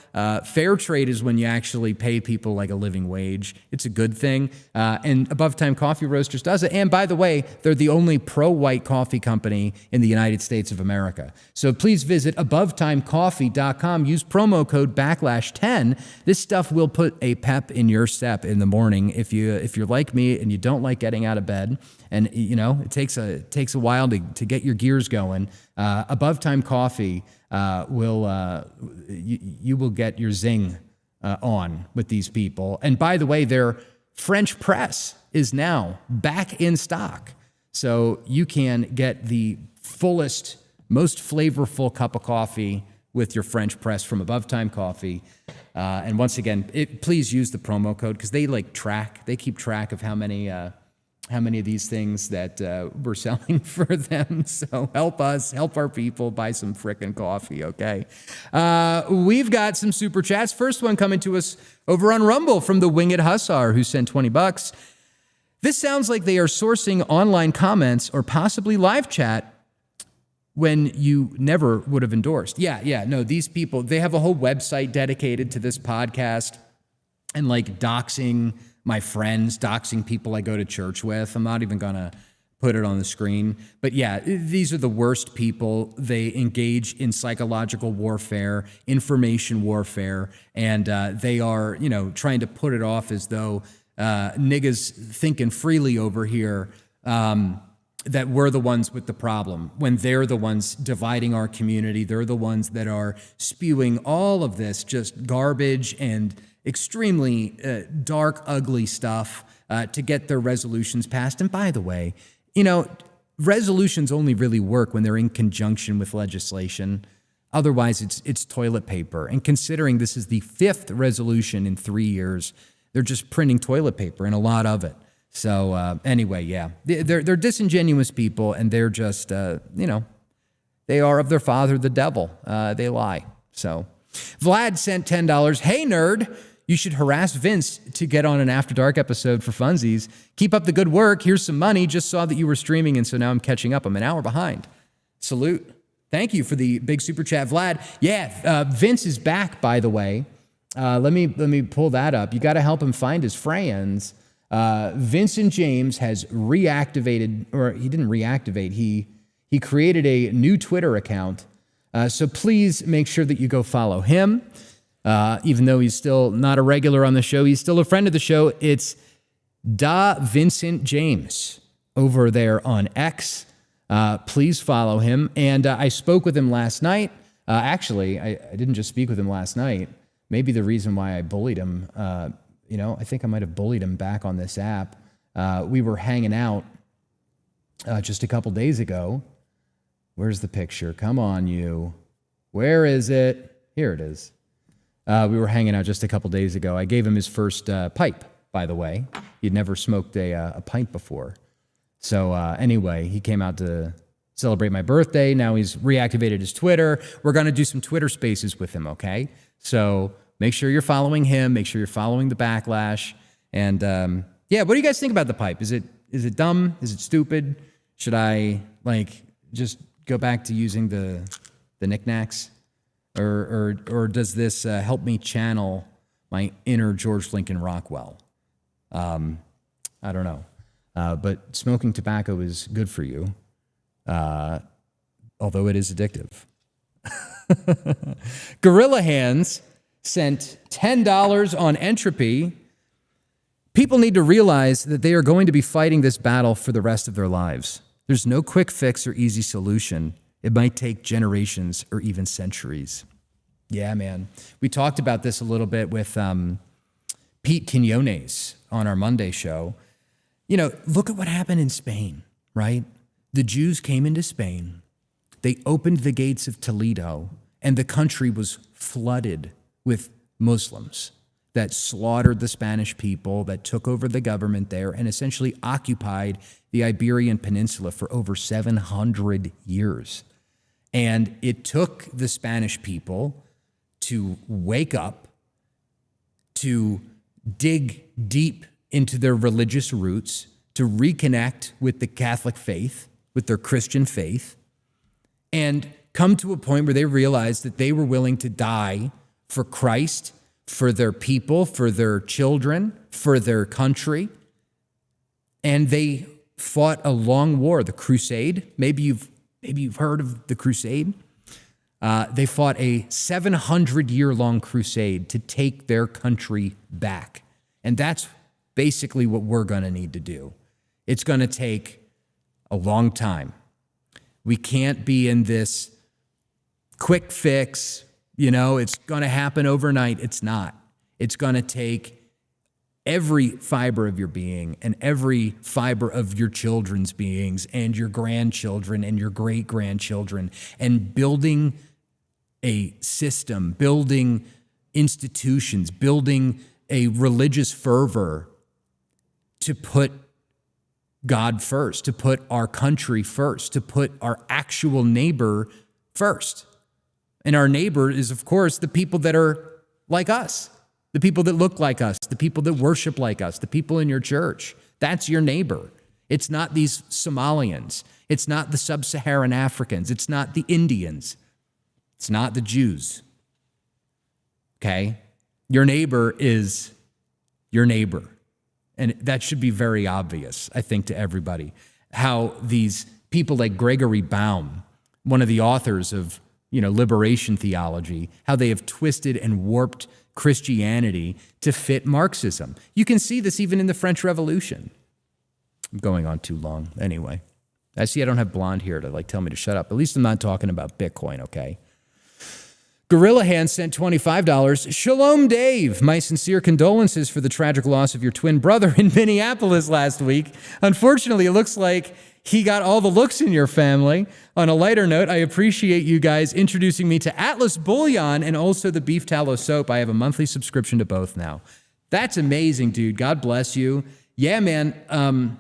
Fair trade is when you actually pay people like a living wage. It's a good thing. And Above Time Coffee Roasters does it. And by the way, they're the only pro-white coffee company in the United States of America. So please visit abovetimecoffee.com. Use promo code BACKLASH10. This stuff will put a pep in your step in the morning if you're like me and you don't like getting out of bed, and you know it takes a while to get your gears going. Above Time Coffee you will get your zing on with these people. And by the way, their French press is now back in stock, so you can get the fullest, most flavorful cup of coffee with your French press from Above Time Coffee. And once again, please use the promo code because they keep track of how many of these things that we're selling for them. So help us, help our people buy some frickin' coffee, okay? We've got some super chats. First one coming to us over on Rumble from the Winged Hussar, who sent $20. This sounds like they are sourcing online comments or possibly live chat when you never would have endorsed. No, these people, they have a whole website dedicated to this podcast and like doxing my friends, doxing people I go to church with. I'm not even gonna put it on the screen. But yeah, these are the worst people. They engage in psychological warfare, information warfare, and they are, trying to put it off as though niggas thinking freely over here, that we're the ones with the problem, when they're the ones dividing our community. They're the ones that are spewing all of this just garbage and extremely dark, ugly stuff to get their resolutions passed. And by the way, resolutions only really work when they're in conjunction with legislation. Otherwise, it's toilet paper. And considering this is the 5th resolution in 3 years, they're just printing toilet paper and a lot of it. So anyway, yeah, they're disingenuous people, and they're just, they are of their father, the devil. They lie. So Vlad sent $10. Hey, nerd, you should harass Vince to get on an After Dark episode for funsies. Keep up the good work. Here's some money. Just saw that you were streaming, and so now I'm catching up. I'm an hour behind. Salute. Thank you for the big super chat, Vlad. Yeah, Vince is back, by the way. Let me pull that up. You got to help him find his friends. Vincent James has reactivated, or he didn't reactivate, he created a new Twitter account. So please make sure that you go follow him. Even though he's still not a regular on the show, he's still a friend of the show. It's Da Vincent James over there on X. Please follow him. And I spoke with him last night. Actually, I didn't just speak with him last night. Maybe the reason why I bullied him, I think I might have bullied him back on this app. We were hanging out just a couple days ago. Where's the picture? Come on, you. Where is it? Here it is. We were hanging out just a couple days ago. I gave him his first pipe, by the way. He'd never smoked a pipe before. So anyway, he came out to celebrate my birthday. Now he's reactivated his Twitter. We're going to do some Twitter spaces with him, okay? So make sure you're following him. Make sure you're following the Backlash. And yeah, what do you guys think about the pipe? Is it dumb? Is it stupid? Should I just go back to using the knickknacks? Or does this help me channel my inner George Lincoln Rockwell? I don't know. But smoking tobacco is good for you, although it is addictive. Gorilla Hands sent $10 on entropy. People need to realize that they are going to be fighting this battle for the rest of their lives. There's no quick fix or easy solution. It might take generations or even centuries. Yeah, man. We talked about this a little bit with Pete Quinones on our Monday show. You know, look at what happened in Spain, right? The Jews came into Spain. They opened the gates of Toledo, and the country was flooded with Muslims that slaughtered the Spanish people, that took over the government there, and essentially occupied the Iberian Peninsula for over 700 years. And it took the Spanish people to wake up, to dig deep into their religious roots, to reconnect with the Catholic faith, with their Christian faith, and come to a point where they realized that they were willing to die for Christ, for their people, for their children, for their country. And they fought a long war, the Crusade. Maybe you've heard of the Crusade. They fought a 700-year-long crusade to take their country back. And that's basically what we're going to need to do. It's going to take a long time. We can't be in this quick fix, it's going to happen overnight. It's not. It's going to take every fiber of your being and every fiber of your children's beings and your grandchildren and your great-grandchildren, and building a system, building institutions, building a religious fervor to put God first, to put our country first, to put our actual neighbor first. And our neighbor is, of course, the people that are like us, the people that look like us, the people that worship like us, the people in your church. That's your neighbor. It's not these Somalians. It's not the sub-Saharan Africans. It's not the Indians. It's not the Jews. Okay? Your neighbor is your neighbor. And that should be very obvious, I think, to everybody. How these people like Gregory Baum, one of the authors of, liberation theology, how they have twisted and warped Christianity to fit Marxism. You can see this even in the French Revolution. I'm going on too long. Anyway, I see I don't have blonde here to tell me to shut up. At least I'm not talking about Bitcoin, okay? Gorilla Hand sent $25. Shalom, Dave. My sincere condolences for the tragic loss of your twin brother in Minneapolis last week. Unfortunately, it looks like he got all the looks in your family. On a lighter note, I appreciate you guys introducing me to Atlas Bouillon and also the beef tallow soap. I have a monthly subscription to both now. That's amazing, dude. God bless you. Yeah, man.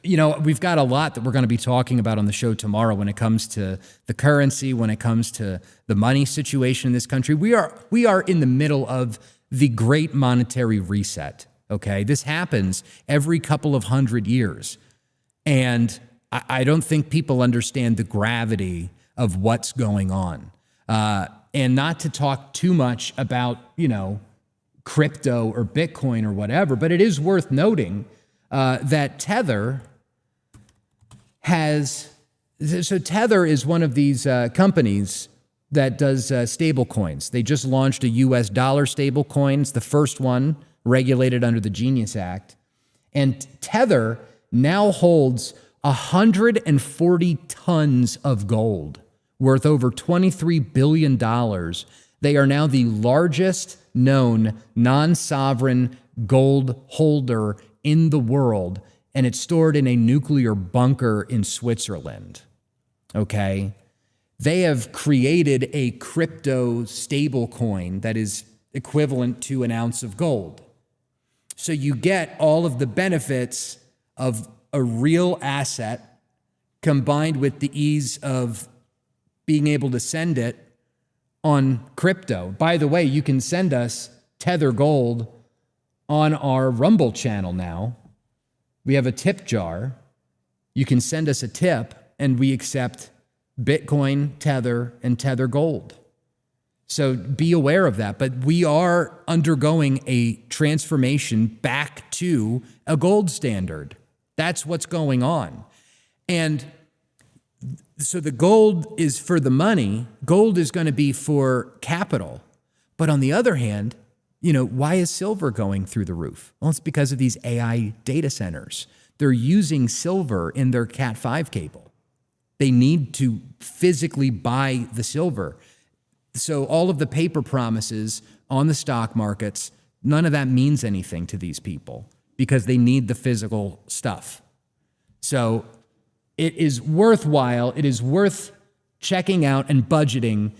We've got a lot that we're going to be talking about on the show tomorrow when it comes to the currency, when it comes to the money situation in this country. We are in the middle of the great monetary reset, okay? This happens every couple of 100 years. And I don't think people understand the gravity of what's going on. And not to talk too much about, crypto or Bitcoin or whatever, but it is worth noting that Tether Tether is one of these companies that does stable coins. They just launched a US dollar stable coin. It's the first one regulated under the Genius Act. And Tether now holds 140 tons of gold worth over $23 billion. They are now the largest known non-sovereign gold holder in the world, and it's stored in a nuclear bunker in Switzerland, okay? They have created a crypto stable coin that is equivalent to an ounce of gold. So you get all of the benefits of a real asset combined with the ease of being able to send it on crypto. By the way, you can send us Tether Gold on our Rumble channel now. We have a tip jar. You can send us a tip, and we accept Bitcoin, Tether, and Tether Gold. So be aware of that. But we are undergoing a transformation back to a gold standard. That's what's going on. And so the gold is for the money. Gold is going to be for capital. But on the other hand, why is silver going through the roof? Well, it's because of these AI data centers. They're using silver in their Cat5 cable. They need to physically buy the silver. So all of the paper promises on the stock markets, none of that means anything to these people because they need the physical stuff. So it is worthwhile. It is worth checking out and budgeting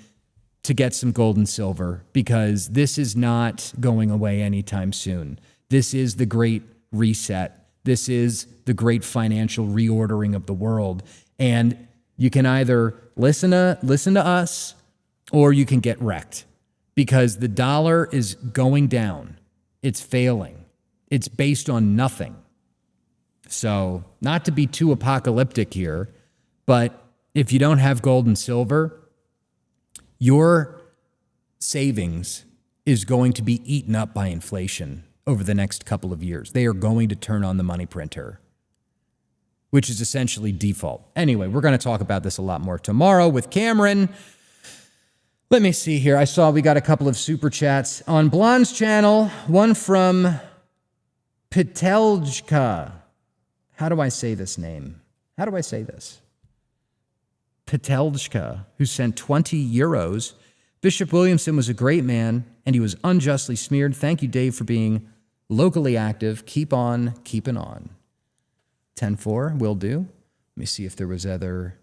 to get some gold and silver because this is not going away anytime soon. This is the great reset. This is the great financial reordering of the world. And you can either listen to us or you can get wrecked because the dollar is going down. It's failing. It's based on nothing. So not to be too apocalyptic here, but if you don't have gold and silver, your savings is going to be eaten up by inflation over the next couple of years. They are going to turn on the money printer, which is essentially default. Anyway, we're going to talk about this a lot more tomorrow with Cameron. Let me see here. I saw we got a couple of super chats on Blonde's channel. One from Pateljka. How do I say this name? How do I say this? Pateljka, who sent 20 euros. Bishop Williamson was a great man, and he was unjustly smeared. Thank you, Dave, for being locally active. Keep on keeping on. 10-4, will do. Let me see if there was other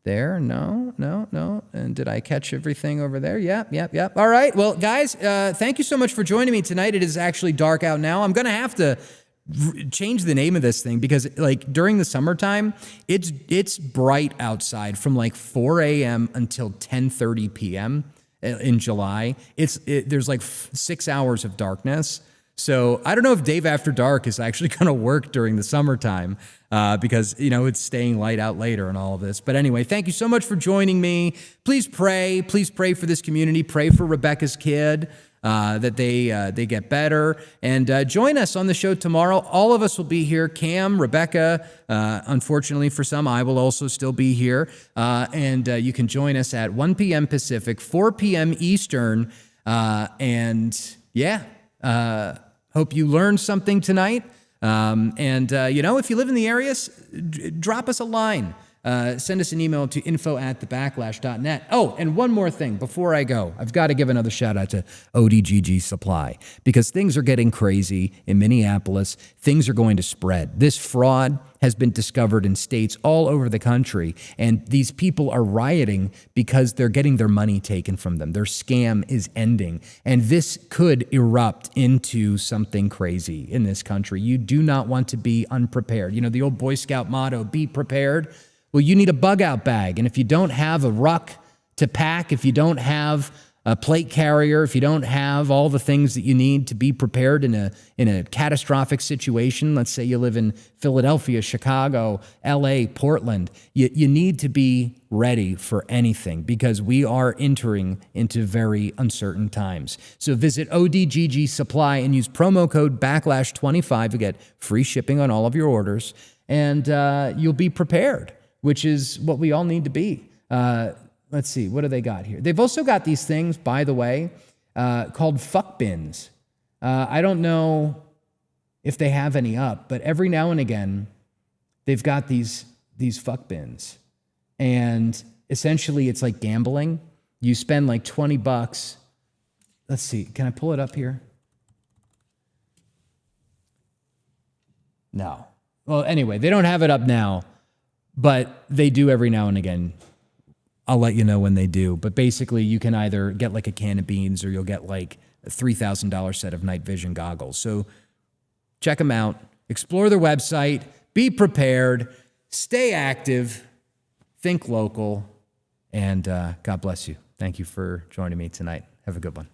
there. No. And did I catch everything over there? Yep. All right. Well, guys, thank you so much for joining me tonight. It is actually dark out now. I'm going to have to change the name of this thing because during the summertime, it's bright outside from 4 a.m. until 10:30 p.m. in July. There's 6 hours of darkness. So I don't know if Dave After Dark is actually going to work during the summertime because, it's staying light out later and all of this. But anyway, thank you so much for joining me. Please pray. Please pray for this community. Pray for Rebecca's kid. That they get better. And join us on the show tomorrow. All of us will be here. Cam, Rebecca, unfortunately for some, I will also still be here. And you can join us at 1 p.m. Pacific, 4 p.m. Eastern. Hope you learned something tonight. If you live in the area, drop us a line. Send us an email to info@thebacklash.net. Oh, and one more thing before I go. I've got to give another shout out to ODGG Supply because things are getting crazy in Minneapolis. Things are going to spread. This fraud has been discovered in states all over the country, and these people are rioting because they're getting their money taken from them. Their scam is ending, and this could erupt into something crazy in this country. You do not want to be unprepared. The old Boy Scout motto, be prepared. Well, you need a bug out bag. And if you don't have a ruck to pack, if you don't have a plate carrier, if you don't have all the things that you need to be prepared in a catastrophic situation, let's say you live in Philadelphia, Chicago, LA, Portland, you need to be ready for anything because we are entering into very uncertain times. So visit ODGG Supply and use promo code BACKLASH25 to get free shipping on all of your orders, and you'll be prepared, which is what we all need to be. Let's see, what do they got here? They've also got these things, by the way, called fuck bins. I don't know if they have any up, but every now and again, they've got these fuck bins. And essentially, it's like gambling. You spend $20. Let's see, can I pull it up here? No. Well, anyway, they don't have it up now, but they do every now and again. I'll let you know when they do. But basically, you can either get like a can of beans or you'll get like a $3,000 set of night vision goggles. So check them out. Explore their website. Be prepared. Stay active. Think local. And God bless you. Thank you for joining me tonight. Have a good one.